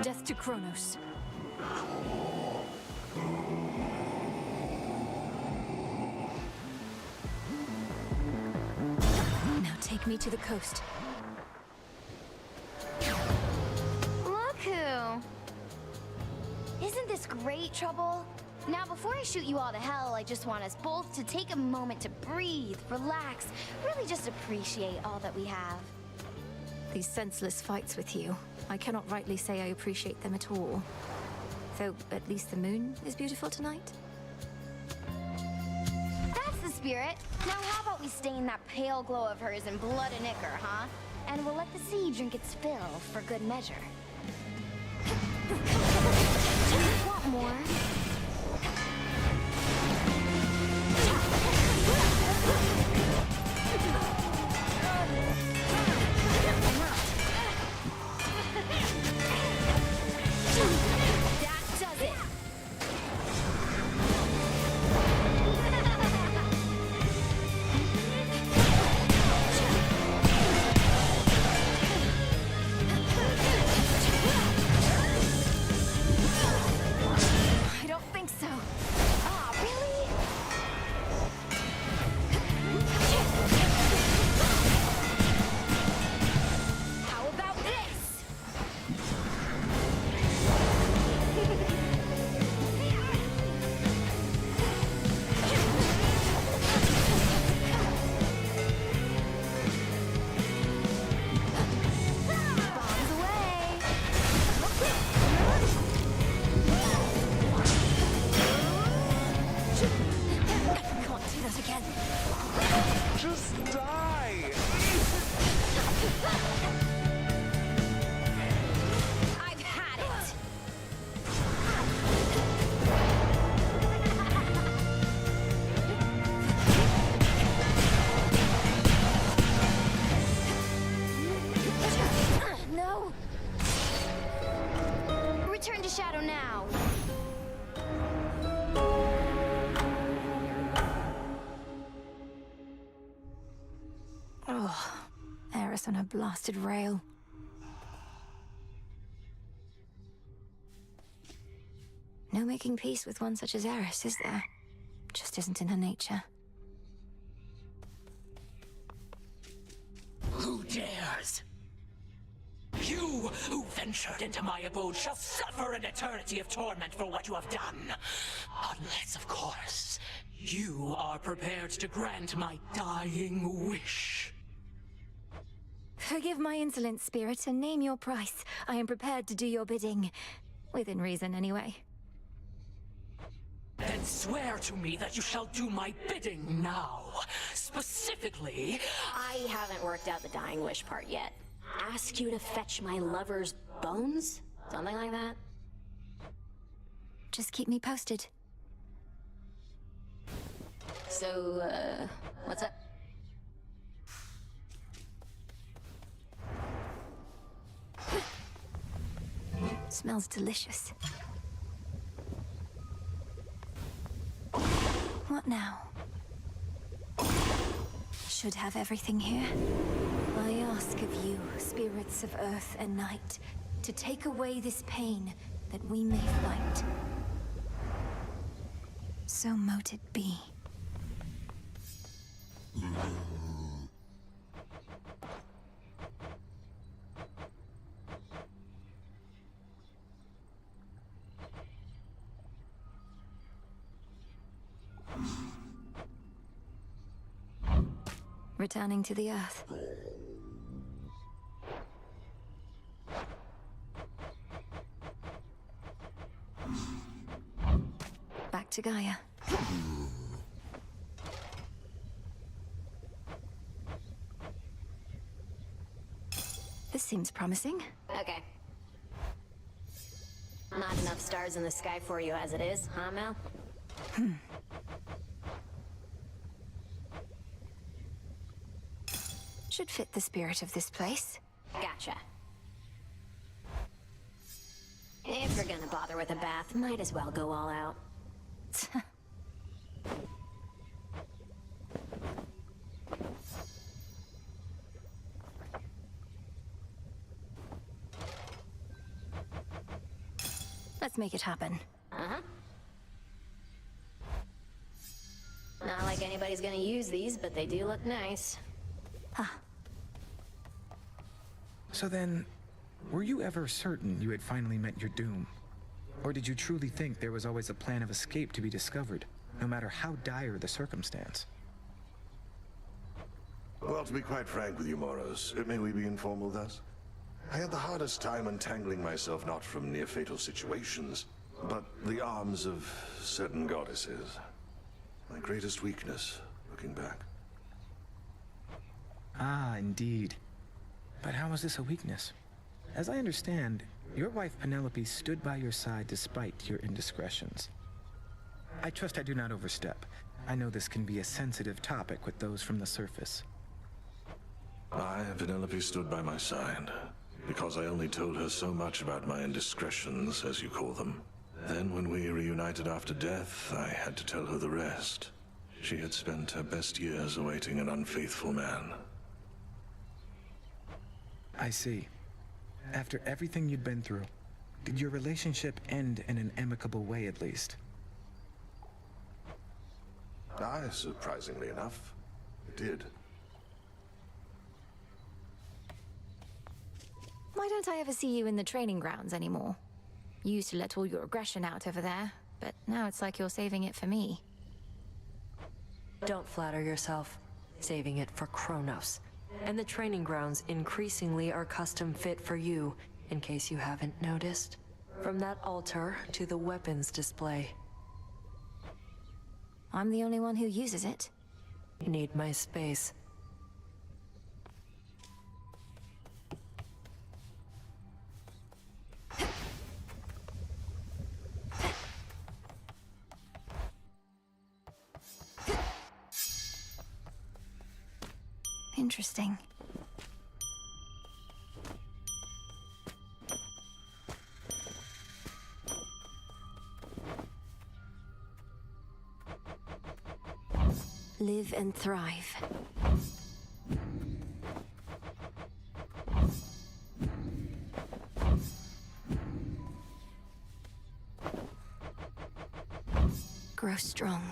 Death to Kronos. Now take me to the coast. Look who! Isn't this great, Trouble. Now, before I shoot you all to hell, I just want us both to take a moment to breathe, relax, really just appreciate all that we have. These senseless fights with you, I cannot rightly say I appreciate them at all. Though, at least the moon is beautiful tonight. That's the spirit. Now how about we stain that pale glow of hers in blood and ichor, huh? And we'll let the sea drink its fill for good measure. Want more? That does it! I don't think so. Ah, really? How about this? Bombs away! I can't do that again. Just die! I've had it! No! Return to Shadow now. Oh, Eris on her blasted rail. No making peace with one such as Eris, is there? Just isn't in her nature. Who dares? You who ventured into my abode shall suffer an eternity of torment for what you have done. Unless, of course, you are prepared to grant my dying wish. Forgive my insolence, spirit, and name your price. I am prepared to do your bidding. Within reason, anyway. Then swear to me that you shall do my bidding now. Specifically, I haven't worked out the dying wish part yet. Ask you to fetch my lover's bones? Something like that? Just keep me posted. So, what's up? Smells delicious. What now? Should have everything here. I ask of you, spirits of earth and night, to take away this pain that we may fight. So mote it be. Returning to the earth. Back to Gaia. This seems promising. Okay. Not enough stars in the sky for you as it is, huh, Mel? Should fit the spirit of this place. Gotcha. If you're gonna bother with a bath, might as well go all out. Let's make it happen. Uh-huh. Not like anybody's gonna use these, but they do look nice. So then, were you ever certain you had finally met your doom? Or did you truly think there was always a plan of escape to be discovered, no matter how dire the circumstance? Well, to be quite frank with you, Moros, may we be informal thus? I had the hardest time untangling myself not from near-fatal situations, but the arms of certain goddesses. My greatest weakness, looking back. Ah, indeed. But how was this a weakness? As I understand, your wife Penelope stood by your side despite your indiscretions. I trust I do not overstep. I know this can be a sensitive topic with those from the surface. Penelope stood by my side, because I only told her so much about my indiscretions, as you call them. Then, when we reunited after death, I had to tell her the rest. She had spent her best years awaiting an unfaithful man. I see. After everything you'd been through, did your relationship end in an amicable way at least? Surprisingly enough, it did. Why don't I ever see you in the training grounds anymore? You used to let all your aggression out over there, but now it's like you're saving it for me. Don't flatter yourself. Saving it for Kronos. And the training grounds increasingly are custom fit for you, in case you haven't noticed. From that altar to the weapons display. I'm the only one who uses it. Need my space. Interesting. Live and thrive. Grow strong.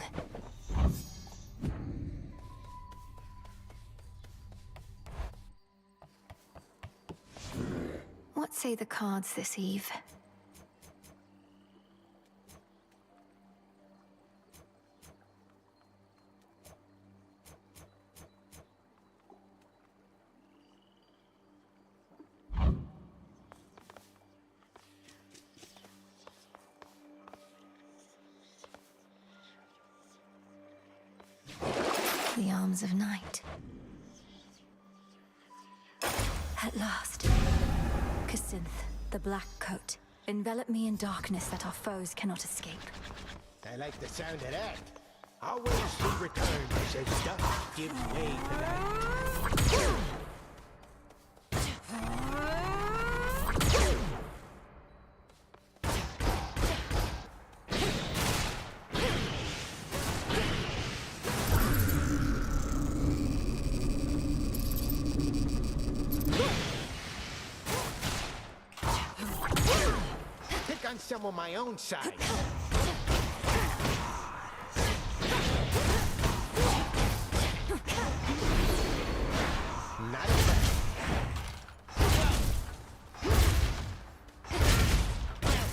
What say the cards this eve? The arms of night. At last. Casinth, the black coat. Envelop me in darkness that our foes cannot escape. I like the sound of that. Always in return, says stuff gives way to that. Pick on some of my own side. Not bad.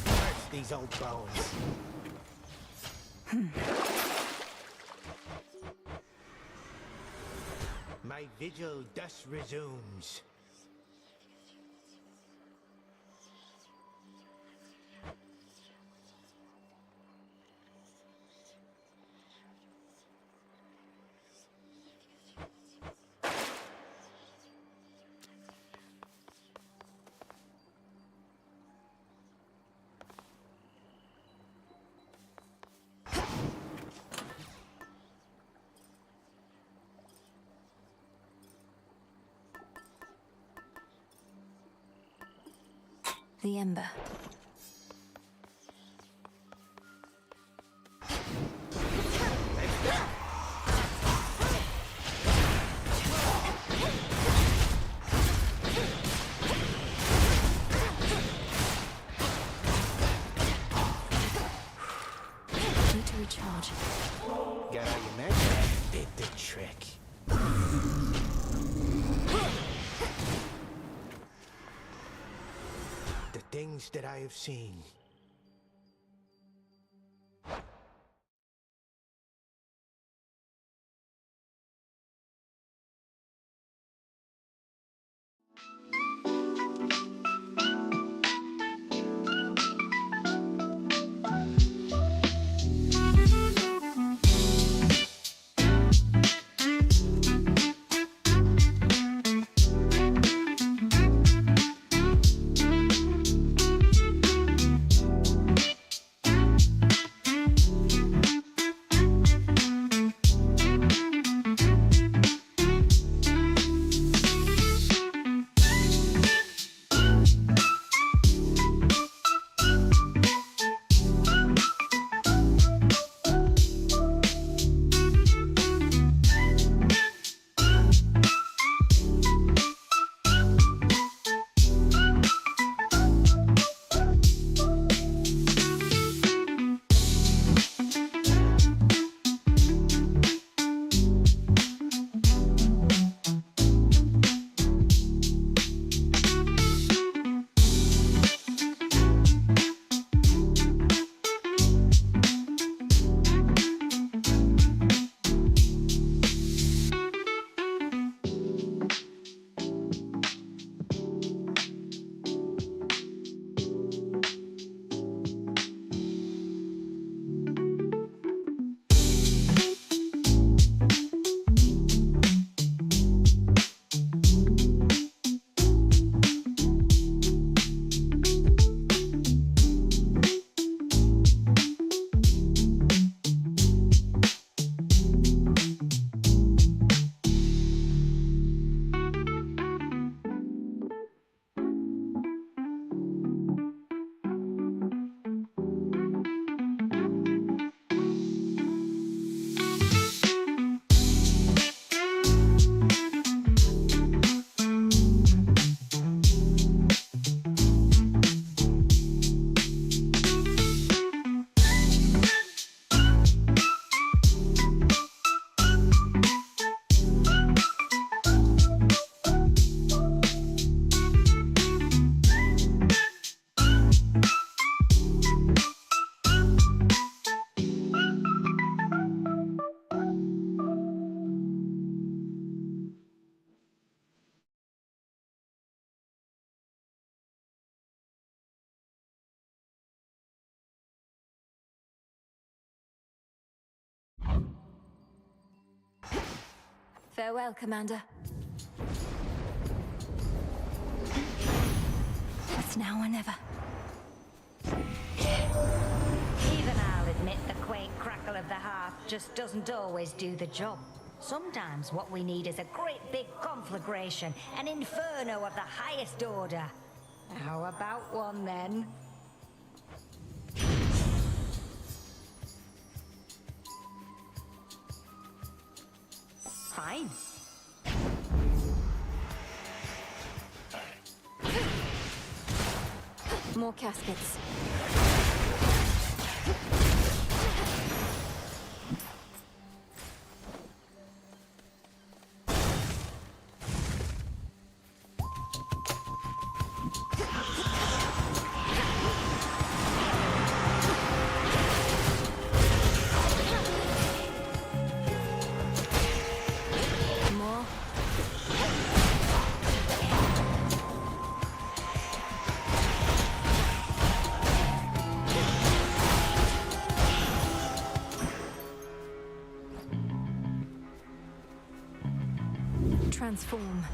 Merge these old bones. My vigil thus resumes. The Ember. Need to recharge. Got all your magic? Did the trick. The things that I have seen, Farewell, Commander. It's now or never. Even I'll admit the quaint crackle of the hearth just doesn't always do the job. Sometimes what we need is a great big conflagration, an inferno of the highest order. How about one then? Fine. More caskets. Transform.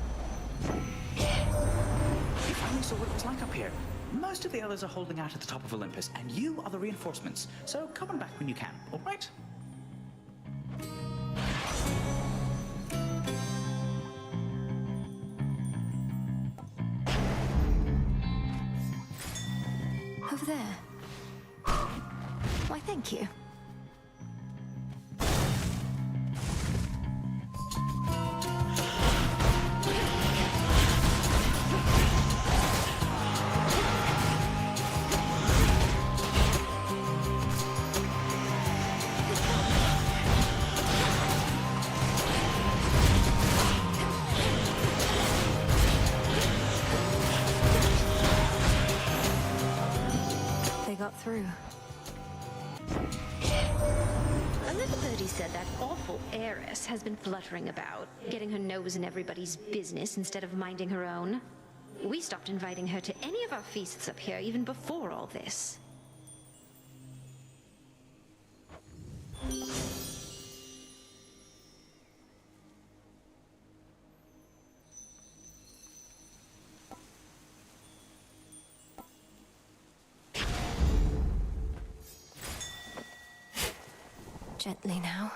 We finally saw what it was like up here. Most of the others are holding out at the top of Olympus, and you are the reinforcements. So come on back when you can, all right? Over there. Why, thank you. Through. A little birdie said that awful heiress has been fluttering about, getting her nose in everybody's business instead of minding her own. We stopped inviting her to any of our feasts up here even before all this. Gently now.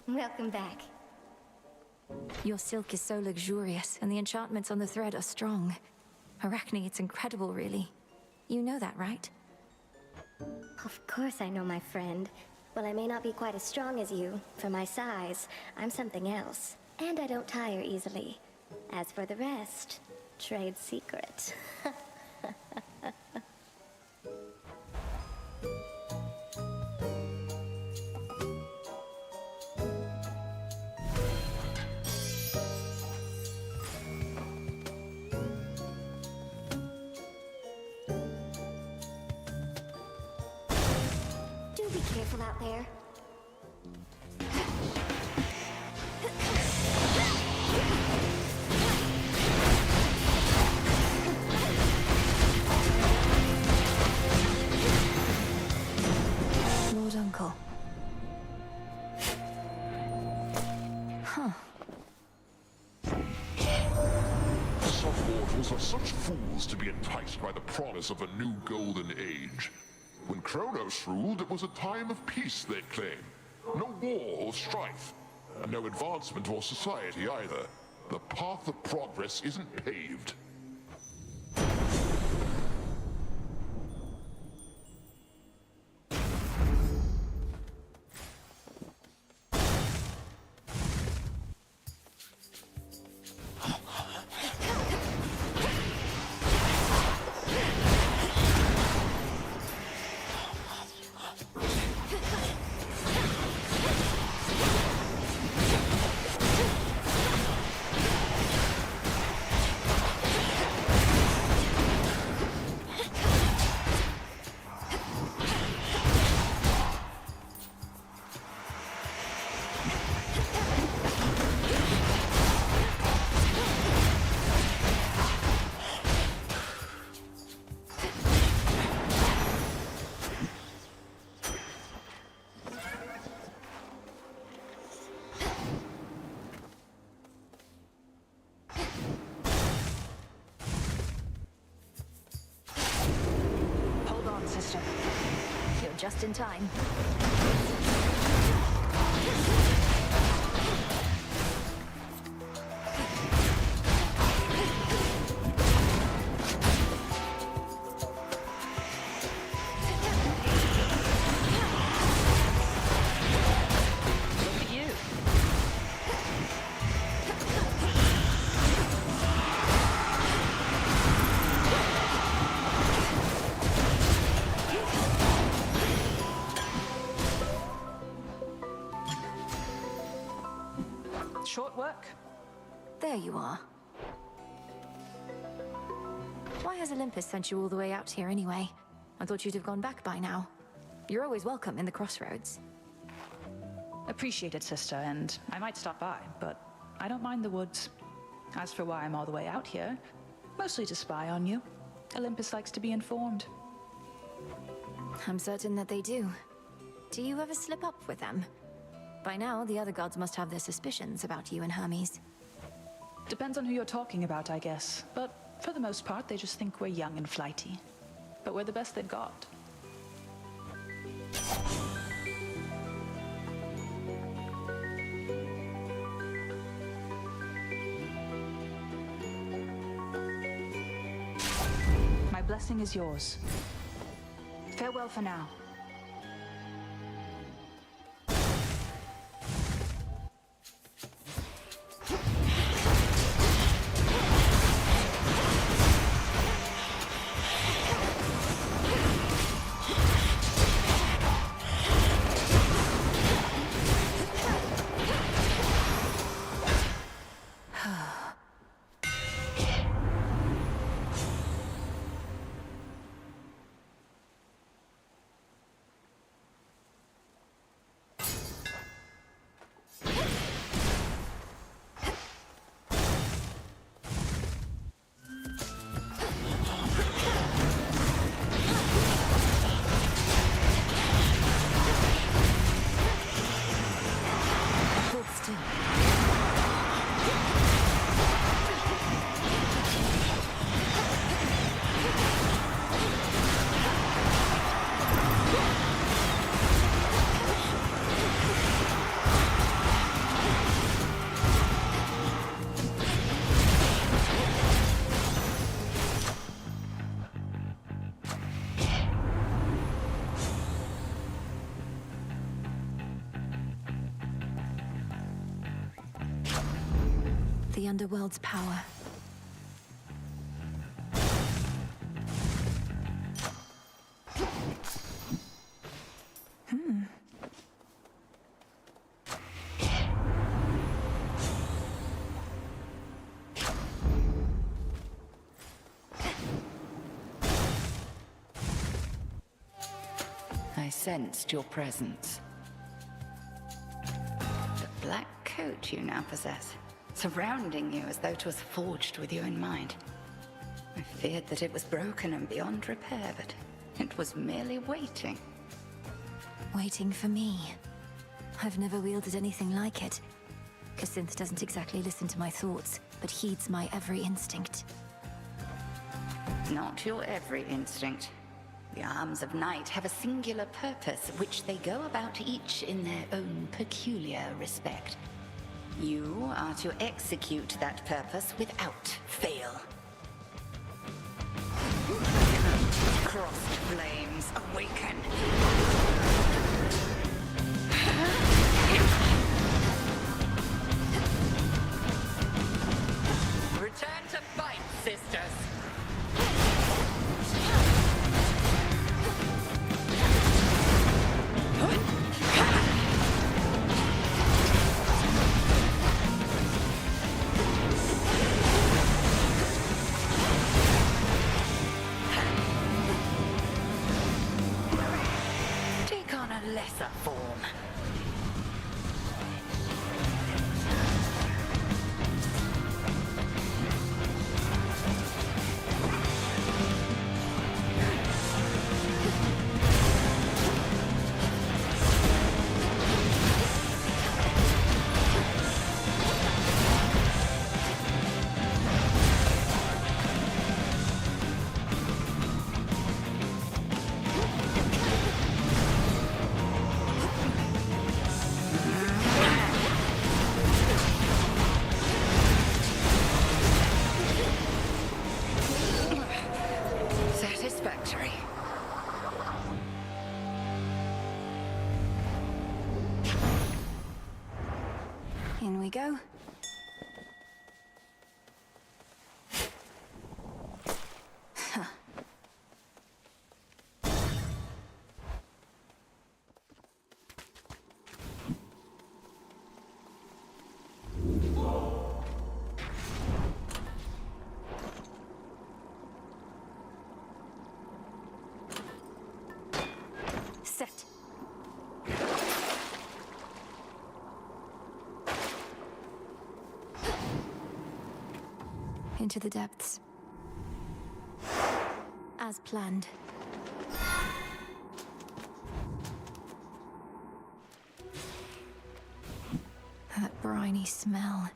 Welcome back. Your silk is so luxurious, and the enchantments on the thread are strong. Arachne, it's incredible, really. You know that, right? Of course I know, my friend. Well, I may not be quite as strong as you. For my size, I'm something else. And I don't tire easily. As for the rest, trade secret. Be careful out there. Lord Uncle. are such fools to be enticed by the promise of a new golden age? When Kronos ruled, it was a time of peace, they claim. No war or strife, and no advancement or society either. The path of progress isn't paved. Sister. You're just in time. Look at you. Short work. There you are. Why has Olympus sent you all the way out here anyway? I thought you'd have gone back by now. You're always welcome in the crossroads. Appreciate it, sister, and I might stop by, but I don't mind the woods. As for why I'm all the way out here, mostly to spy on you. Olympus likes to be informed. I'm certain that they do. Do you ever slip up with them? By now, the other gods must have their suspicions about you and Hermes. Depends on who you're talking about, I guess. But for the most part, they just think we're young and flighty. But we're the best they've got. My blessing is yours. Farewell for now. The underworld's power. I sensed your presence. The black coat you now possess, surrounding you as though it was forged with you in mind. I feared that it was broken and beyond repair, but it was merely waiting. Waiting for me. I've never wielded anything like it. Cassynth doesn't exactly listen to my thoughts, but heeds my every instinct. Not your every instinct. The Arms of Night have a singular purpose, which they go about each in their own peculiar respect. You are to execute that purpose without fail. Crossed flames, awaken. Return to fight, sisters. Take on a lesser form. Satisfactory. In we go. Huh. Set. Into the depths. As planned. That briny smell.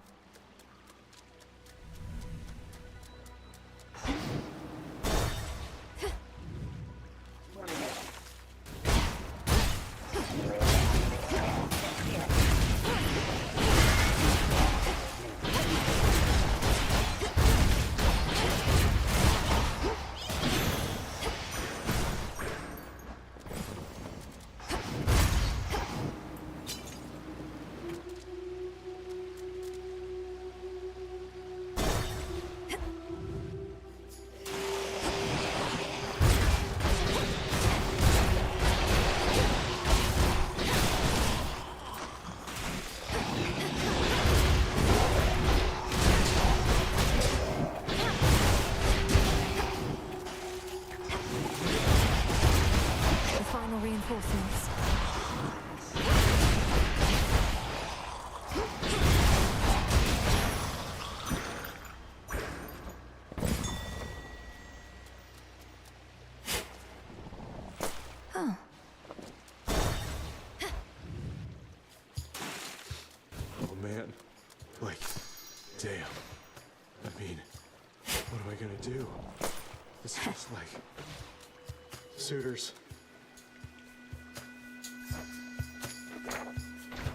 Reinforcements. Oh. Oh man. Like, damn. I mean, what am I gonna do? It's just like... Suitors.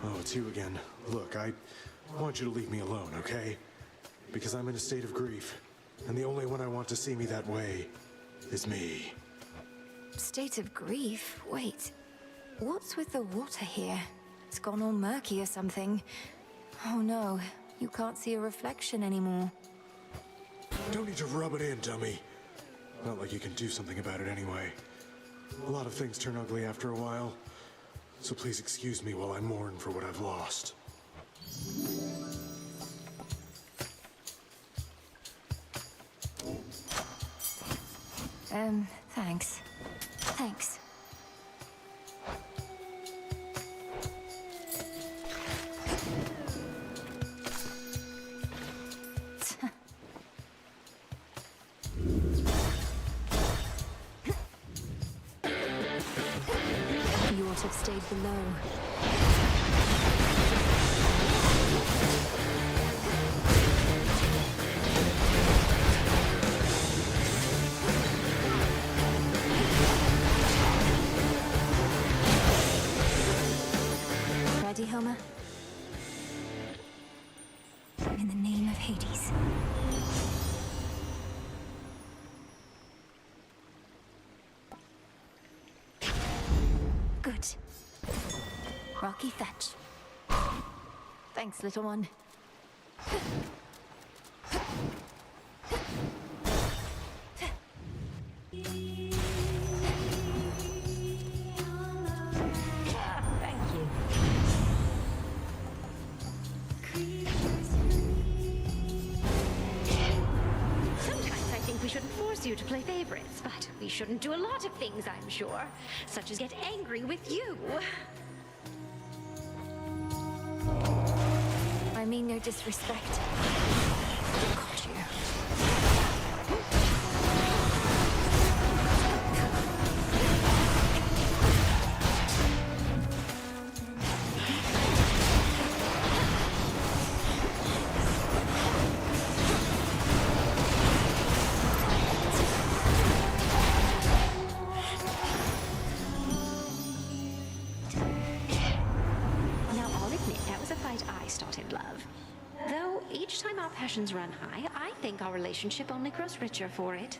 Oh, it's you again. Look, I want you to leave me alone, okay? Because I'm in a state of grief, and the only one I want to see me that way is me. State of grief? Wait. What's with the water here? It's gone all murky or something. Oh no, you can't see a reflection anymore. Don't need to rub it in, dummy. Not like you can do something about it anyway. A lot of things turn ugly after a while. So please excuse me while I mourn for what I've lost. Thanks. Thanks. You ought to have stayed below. In the name of Hades. Good. Rocky fetch. Thanks, little one. Thank you. Sometimes I think we shouldn't force you to play favorites, but we shouldn't do a lot of things, I'm sure. Such as get angry with you. I mean no disrespect. Got you. Now, I'll admit that was a fight I started, love. Though, each time our passions run high, I think our relationship only grows richer for it.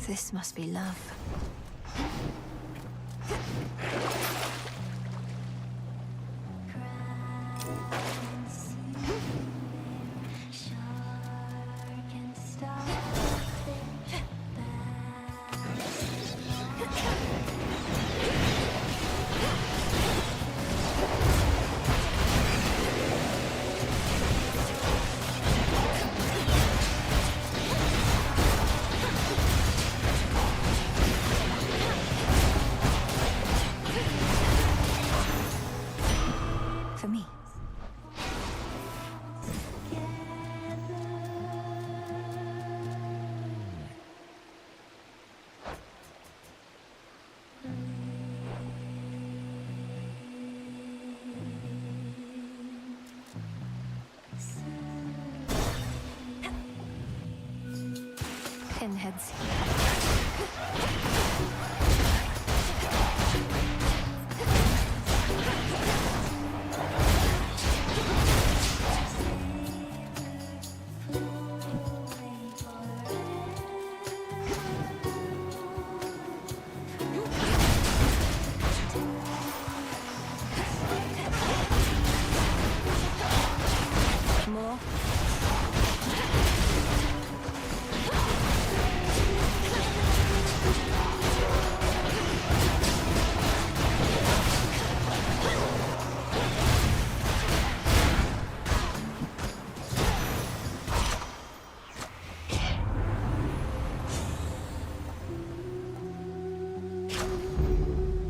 This must be love. For me. Pinheads. More.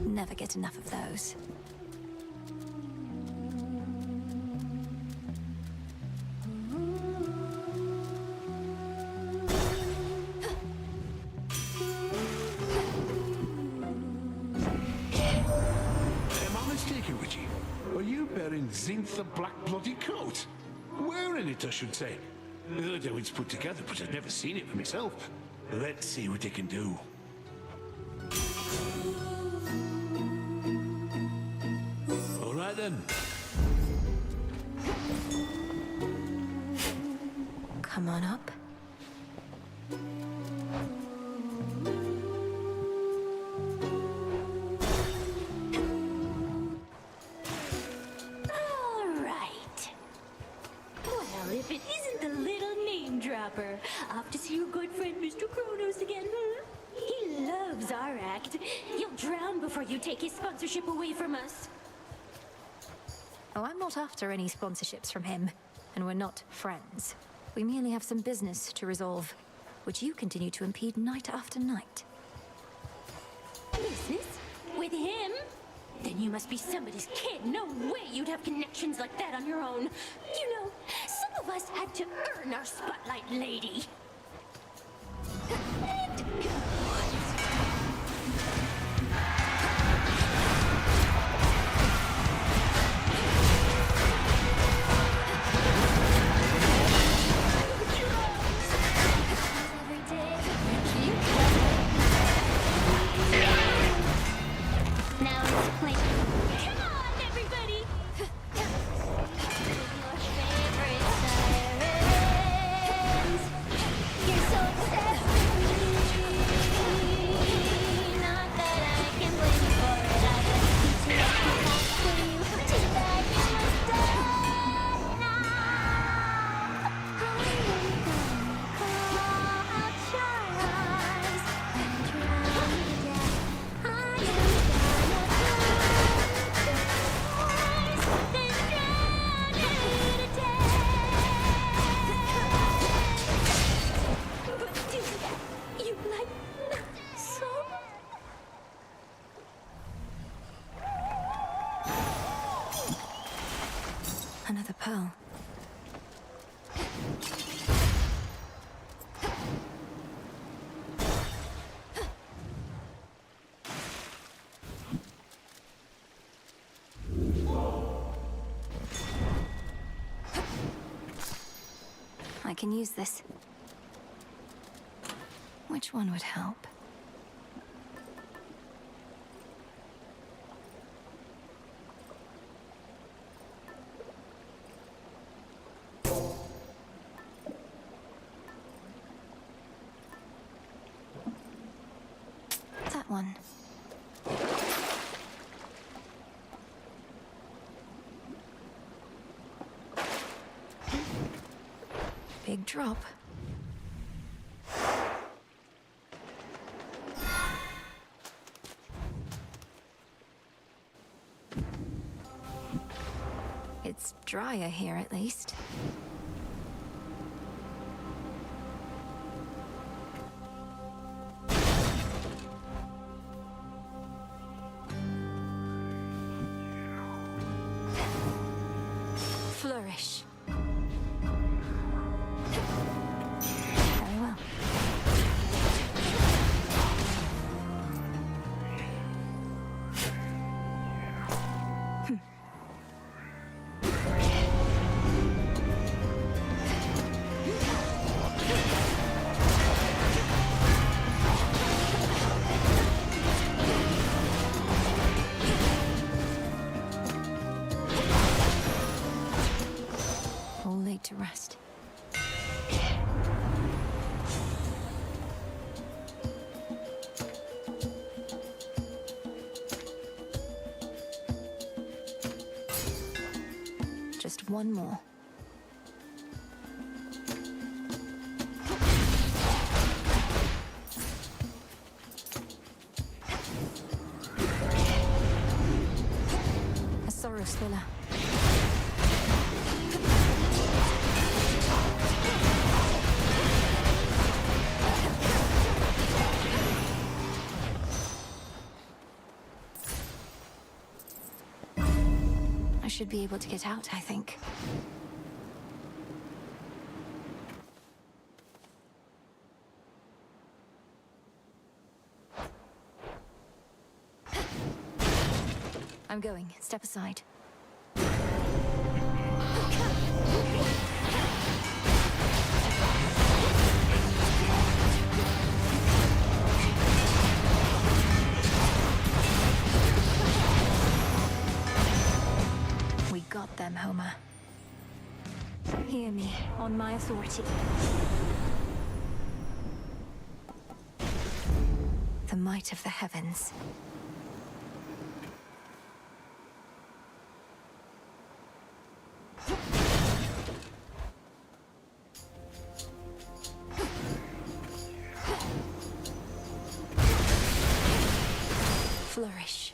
Never get enough of those. Am I mistaken, Witchy? Are you bearing Zinth the Black Bloody Coat? Wearing it, I should say. Heard how it's put together, but I've never seen it for myself. Let's see what they can do. All right then. Come on up. All right. Well, if it isn't the little name dropper, off to see your good friend Mr. Kronos again, huh? He loves our act. He'll drown before you take his sponsorship away from us. Oh, I'm not after any sponsorships from him, and we're not friends. We merely have some business to resolve, which you continue to impede night after night. Business? With him? Then you must be somebody's kid. No way you'd have connections like that on your own. You know, some of us had to earn our spotlight, lady. And go. Come on, everybody! Your favorite sirens. You're so obsessed with me. Not that I can blame you for it. I just keep making life for you. Too bad you must die now. I'm gonna call out your eyes and drown you to death. I am you like so? Another pearl. I can use this. Which one would help? That one. Big drop. It's drier here, at least. Flourish. Very well. All laid to rest. Just one more. A sorrow spiller. I should be able to get out, I think. I'm going. Step aside. We got them, Homer. Hear me, on my authority. The might of the heavens. Flourish.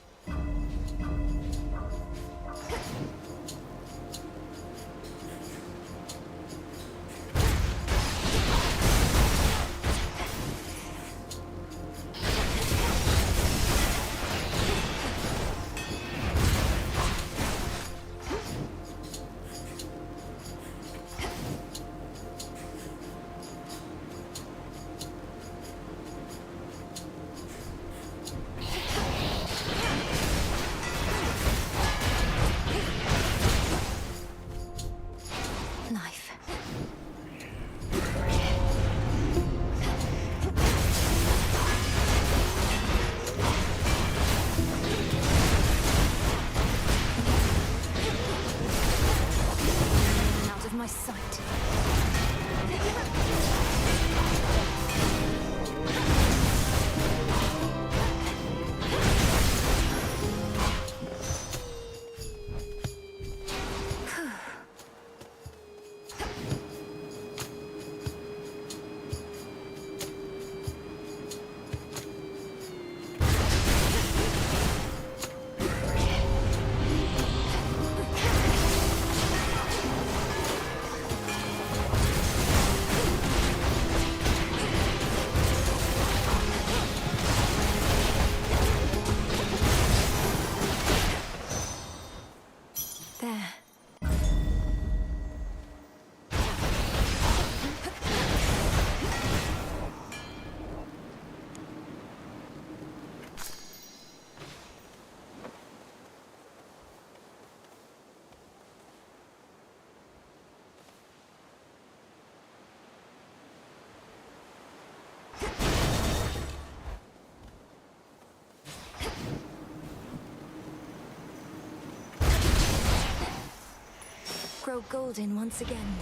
grow golden once again.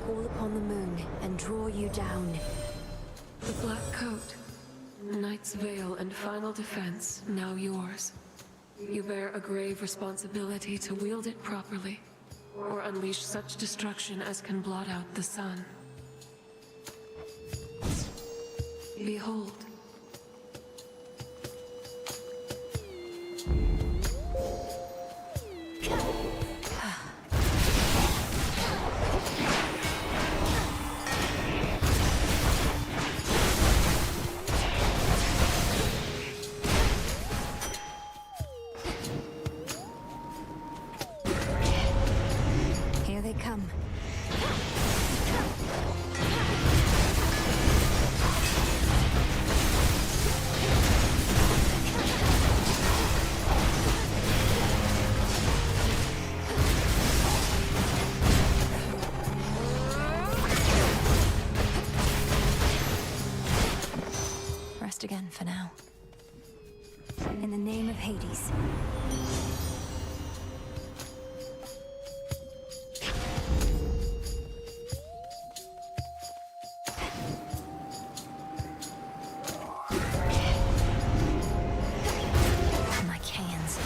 Call upon the moon and draw you down. The black coat, Knight's veil and final defense, now yours. You bear a grave responsibility to wield it properly, or unleash such destruction as can blot out the sun. Behold. Here they come. Rest again for now. In the name of Hades. My cans.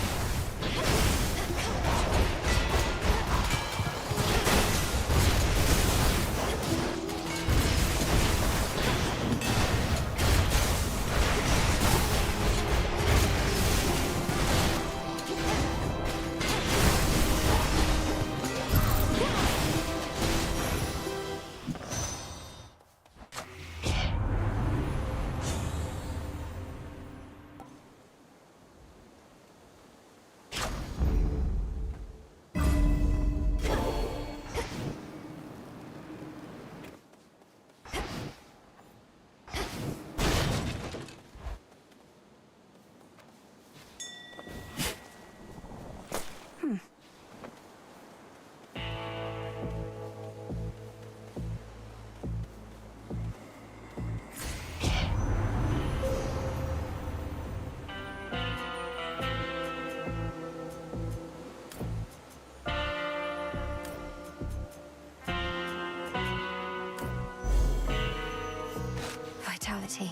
Vitality.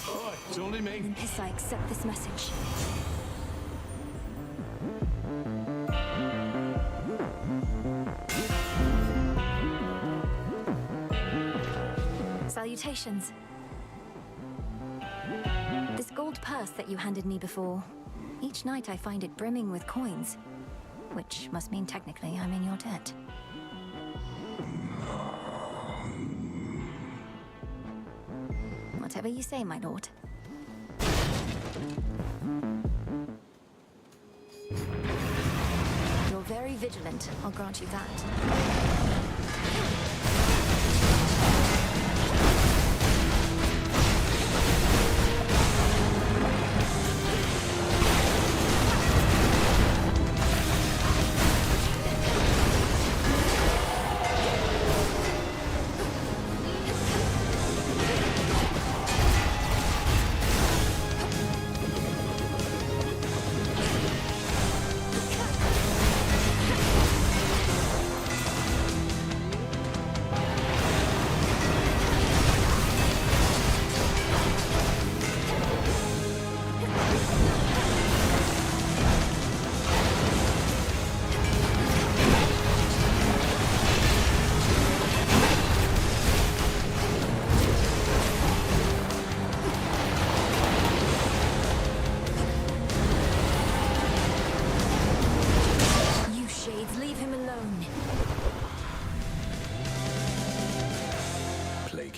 Oh, it's only me. Olympus, I accept this message. Salutations. This gold purse that you handed me before, each night I find it brimming with coins, which must mean technically I'm in your debt. Whatever you say, my lord. You're very vigilant, I'll grant you that.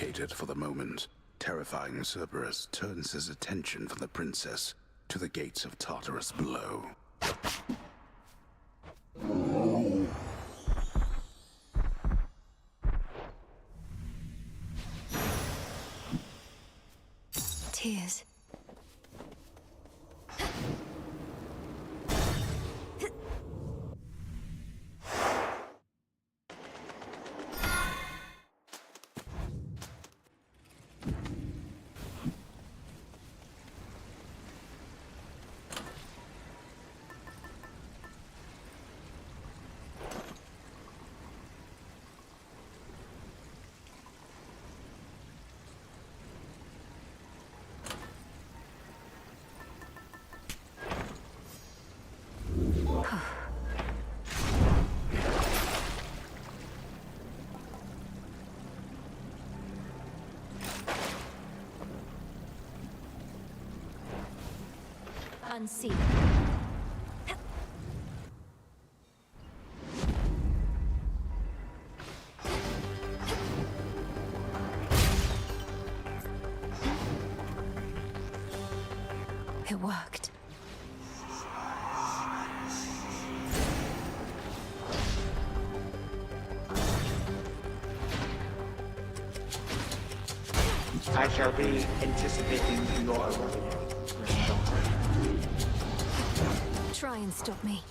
placated for the moment, terrifying Cerberus turns his attention from the princess to the gates of Tartarus below. Tears. Unseen. It worked. I shall be anticipating your arrival. Try and stop me.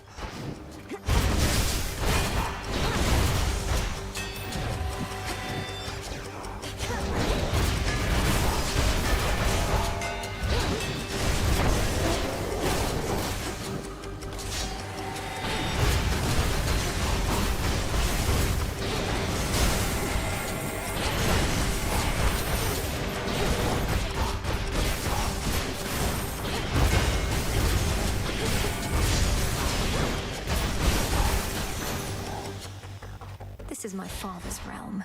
This is my father's realm.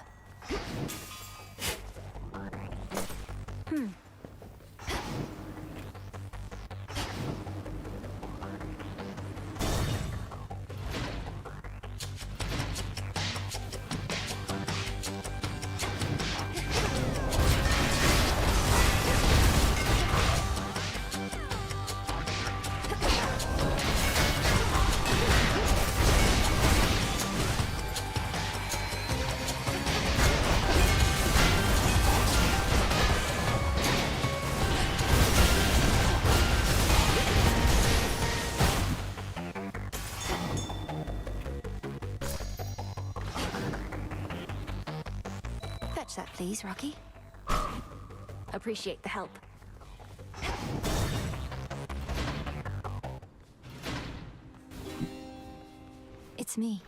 Fetch that, please, Rocky. Appreciate the help. It's me.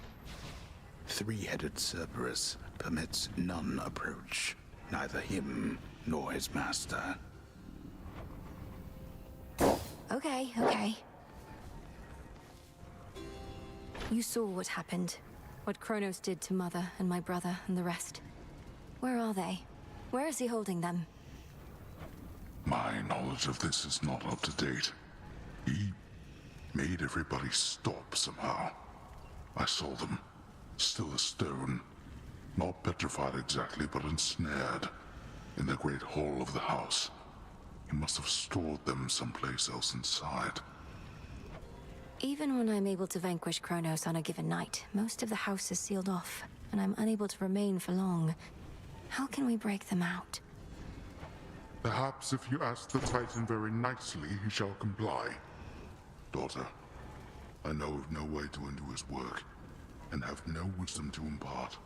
Three-headed Cerberus permits none approach, neither him nor his master. Okay, okay. You saw what happened. What Kronos did to Mother and my brother and the rest. Where are they? Where is he holding them? My knowledge of this is not up to date. He made everybody stop somehow. I saw them, still as stone, not petrified exactly, but ensnared in the great hall of the house. He must have stored them someplace else inside. Even when I'm able to vanquish Kronos on a given night, most of the house is sealed off, and I'm unable to remain for long. How can we break them out? Perhaps if you ask the Titan very nicely, he shall comply. Daughter, I know of no way to undo his work, and have no wisdom to impart.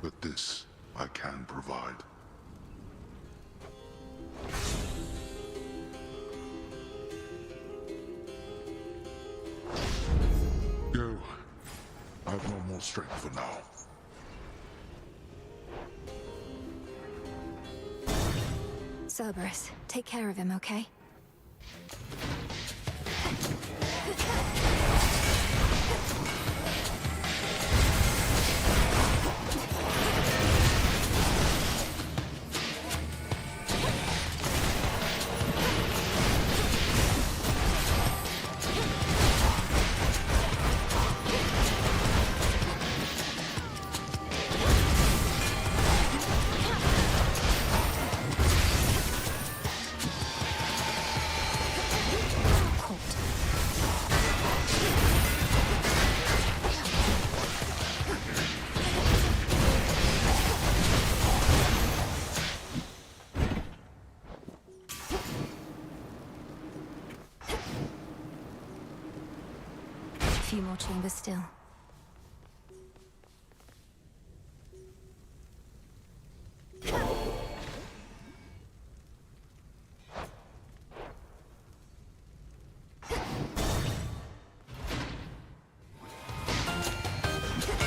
But this I can provide. Go. I have no more strength for now. Cerberus, take care of him, okay? few more chambers still.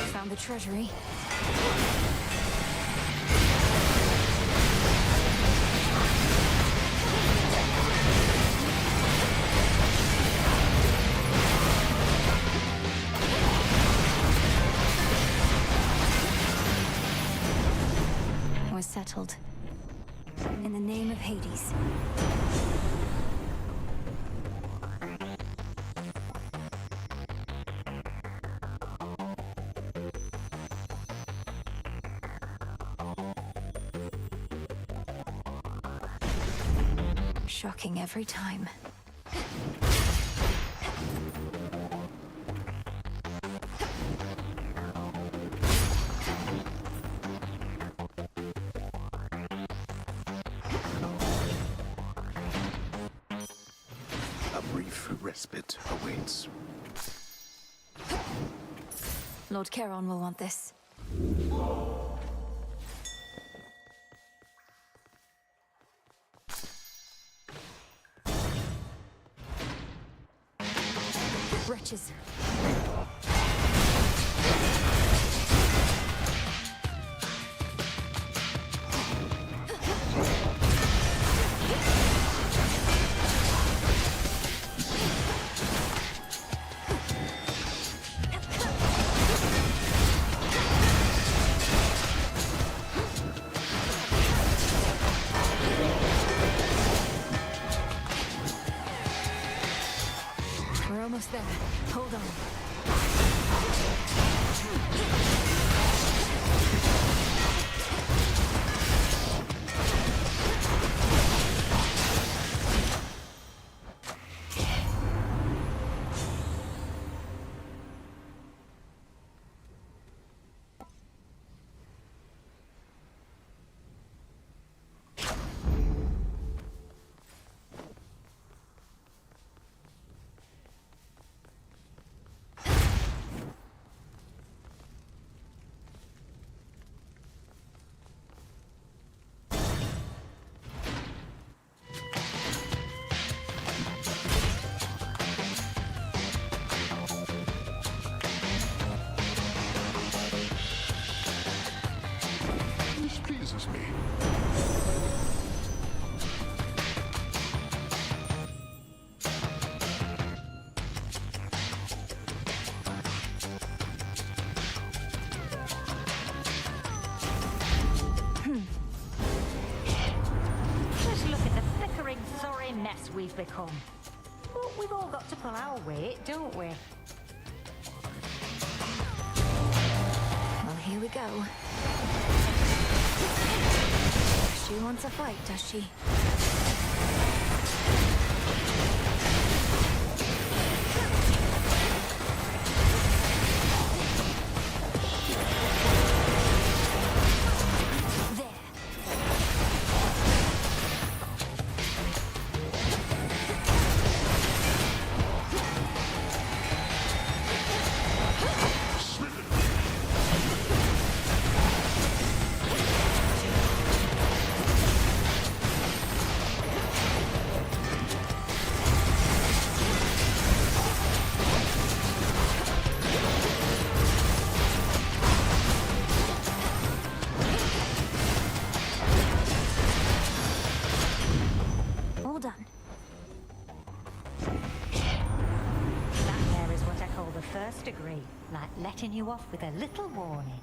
Found the treasury. We're settled. In the name of Hades. Shocking every time. A brief respite awaits. Lord Charon will want this. Wretches. We're almost there. Hold on. This pleases me. Just look at the flickering, sorry mess we've become. But we've all got to pull our weight, don't we? Well, here we go. She wants a fight, does she? All done. That there is what I call the first degree, like letting you off with a little warning.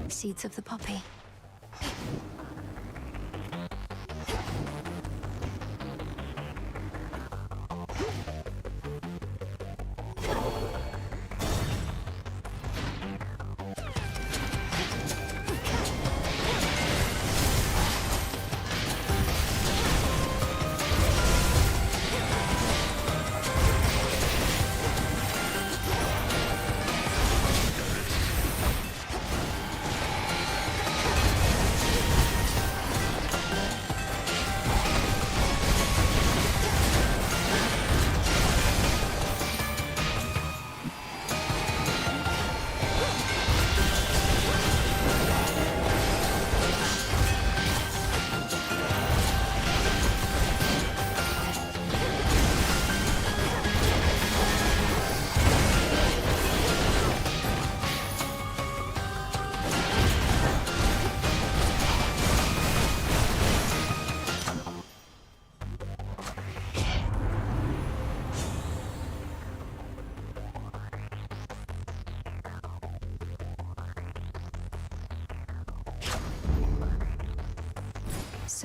Seeds of the poppy.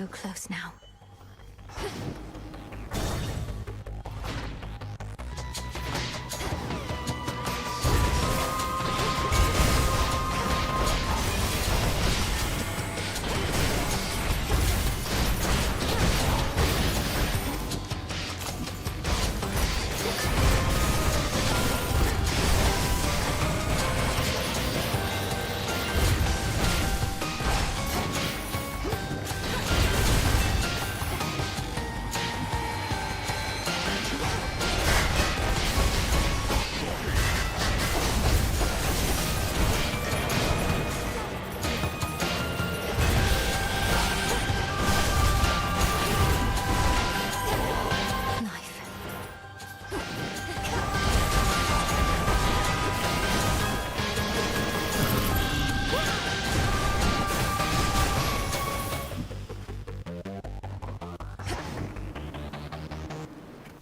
so close now.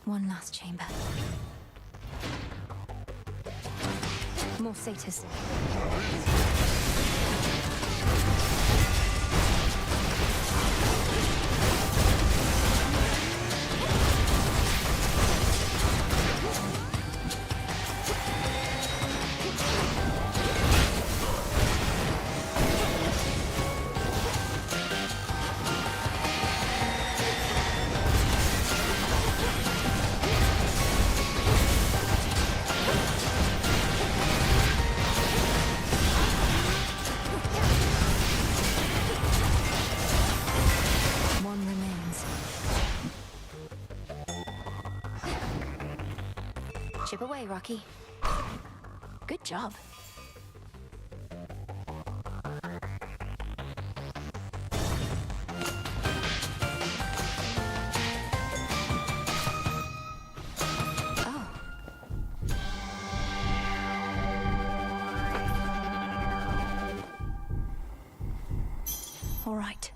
One last chamber. More satyrs. Chip away, Rocky. Good job. Oh. All right.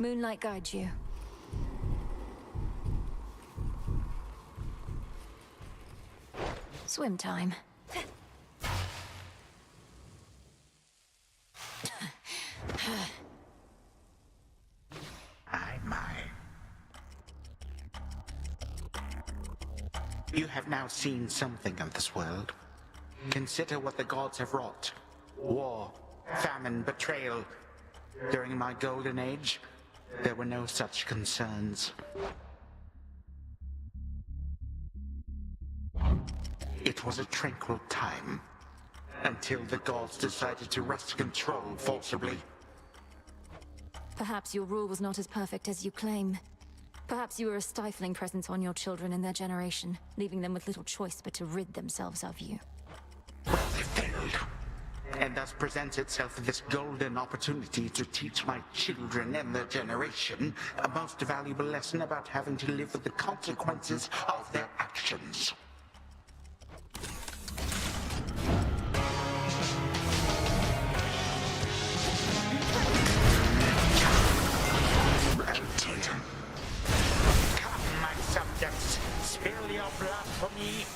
Moonlight guides you. Swim time. You have now seen something of this world. Consider what the gods have wrought. War, famine, betrayal. During my golden age, there were no such concerns. It was a tranquil time, until the gods decided to wrest control forcibly. Perhaps your rule was not as perfect as you claim. Perhaps you were a stifling presence on your children and their generation, leaving them with little choice but to rid themselves of you. Well, they failed. And thus presents itself this golden opportunity to teach my children and their generation a most valuable lesson about having to live with the consequences of their actions. Come, my subjects, spill your blood for me.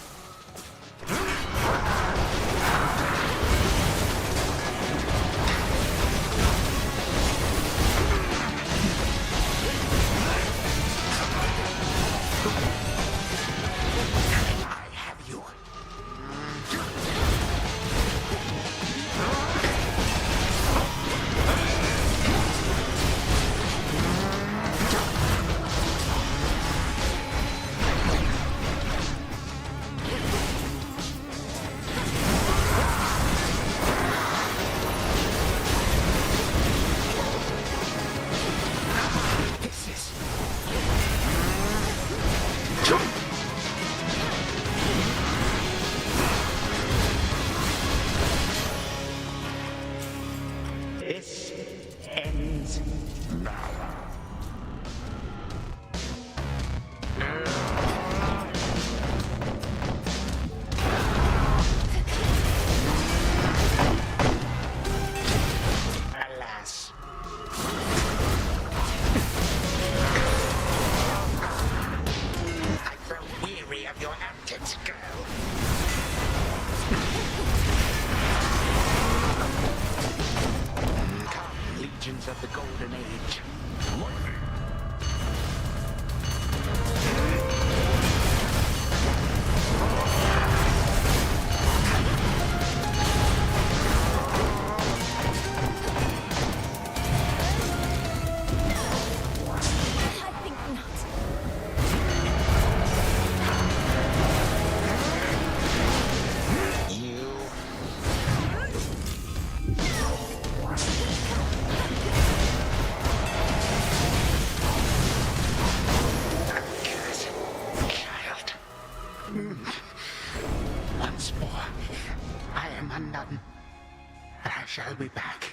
shall be back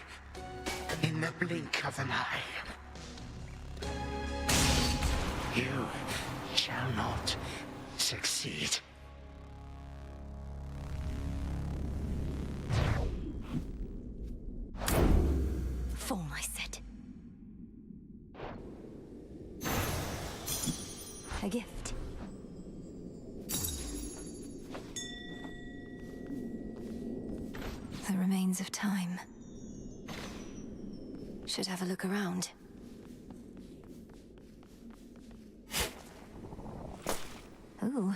in the blink of an eye. You shall not succeed. Fall, I said. A gift. The remains of time. Should have a look around. Ooh.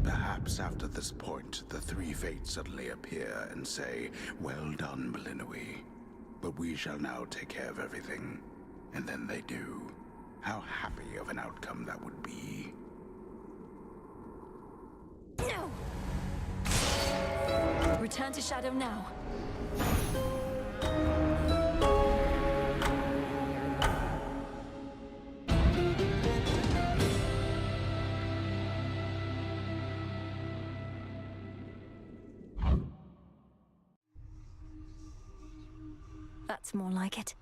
Perhaps after this point, the three fates suddenly appear and say, "Well done, Belinui. But we shall now take care of everything." And then they do. How happy of an outcome that would be. No! Return to Shadow now. That's more like it.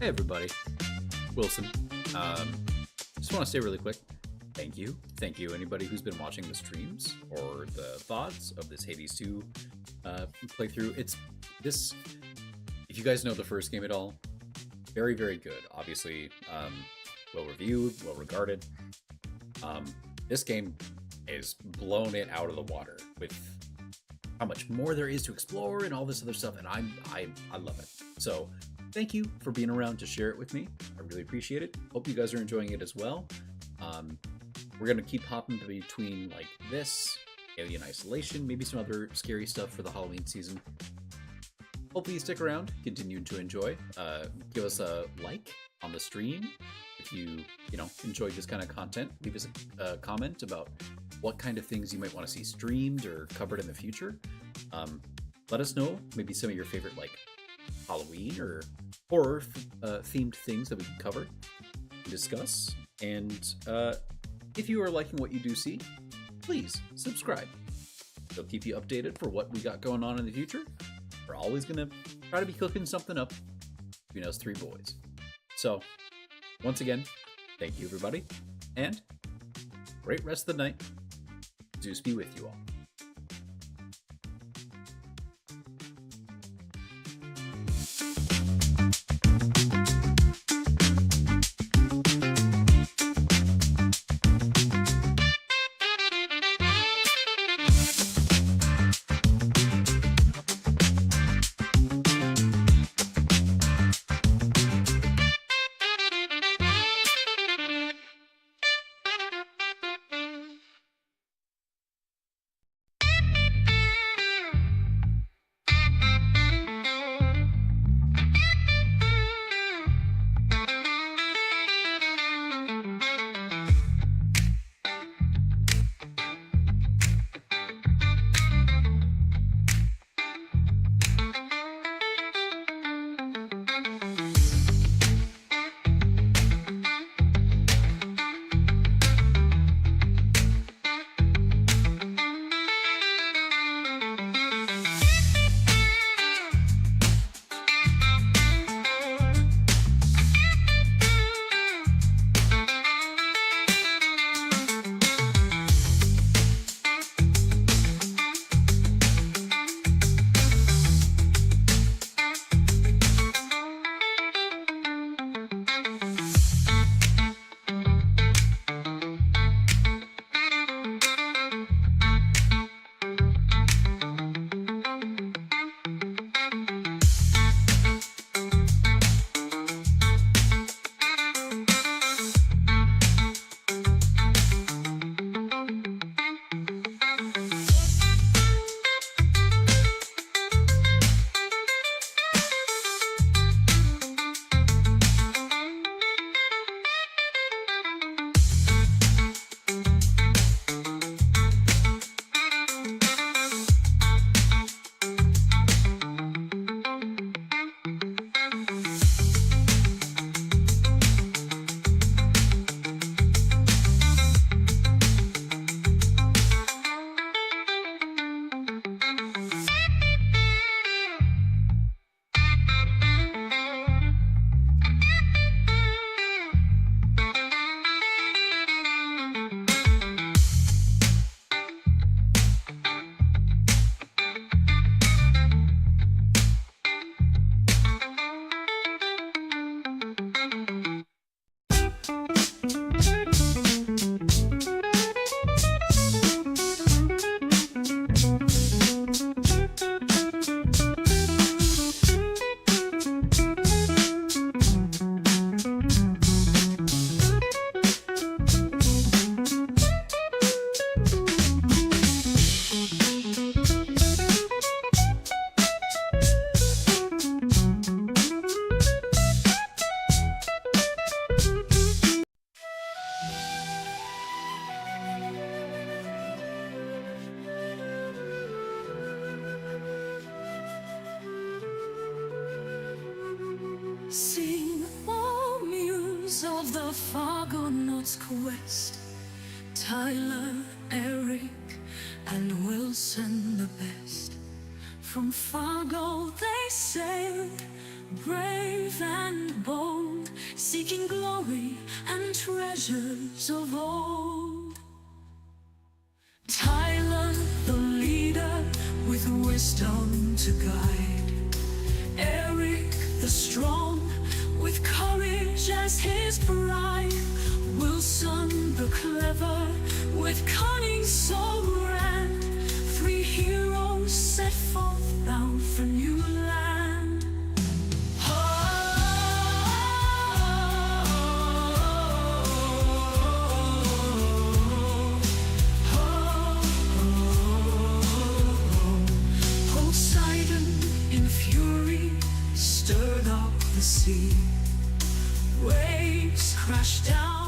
Hey everybody, Wilson. Just want to say really quick, thank you anybody who's been watching the streams or the VODs of this Hades 2 playthrough. It's this, if you guys know the first game at all, very, very good. Obviously, well reviewed, well regarded. This game is blown it out of the water with how much more there is to explore and all this other stuff, and I love it. So thank you for being around to share it with me. I really appreciate it. Hope you guys are enjoying it as well. We're gonna keep hopping between like this, Alien Isolation, maybe some other scary stuff for the Halloween season. Hopefully you stick around, continue to enjoy. Give us a like on the stream if you enjoyed this kind of content. Leave us a comment about what kind of things you might want to see streamed or covered in the future. Let us know maybe some of your favorite like Halloween or horror themed things that we can cover and discuss. And if you are liking what you do see, please subscribe. It'll keep you updated for what we got going on in the future. We're always gonna try to be cooking something up between us three boys. So once again, thank you everybody, and great rest of the night. Zeus be with you all. West. Tyler, Eric, and Wilson the best. From Fargo they sailed, brave and bold, seeking glory and treasures of old. Tyler, the leader, with wisdom to guide. Eric, the strong, with courage as his pride. Wilson, the clever, with cunning so grand. Three heroes set forth bound for new land. Poseidon in fury stirred up the sea. Waves crashed down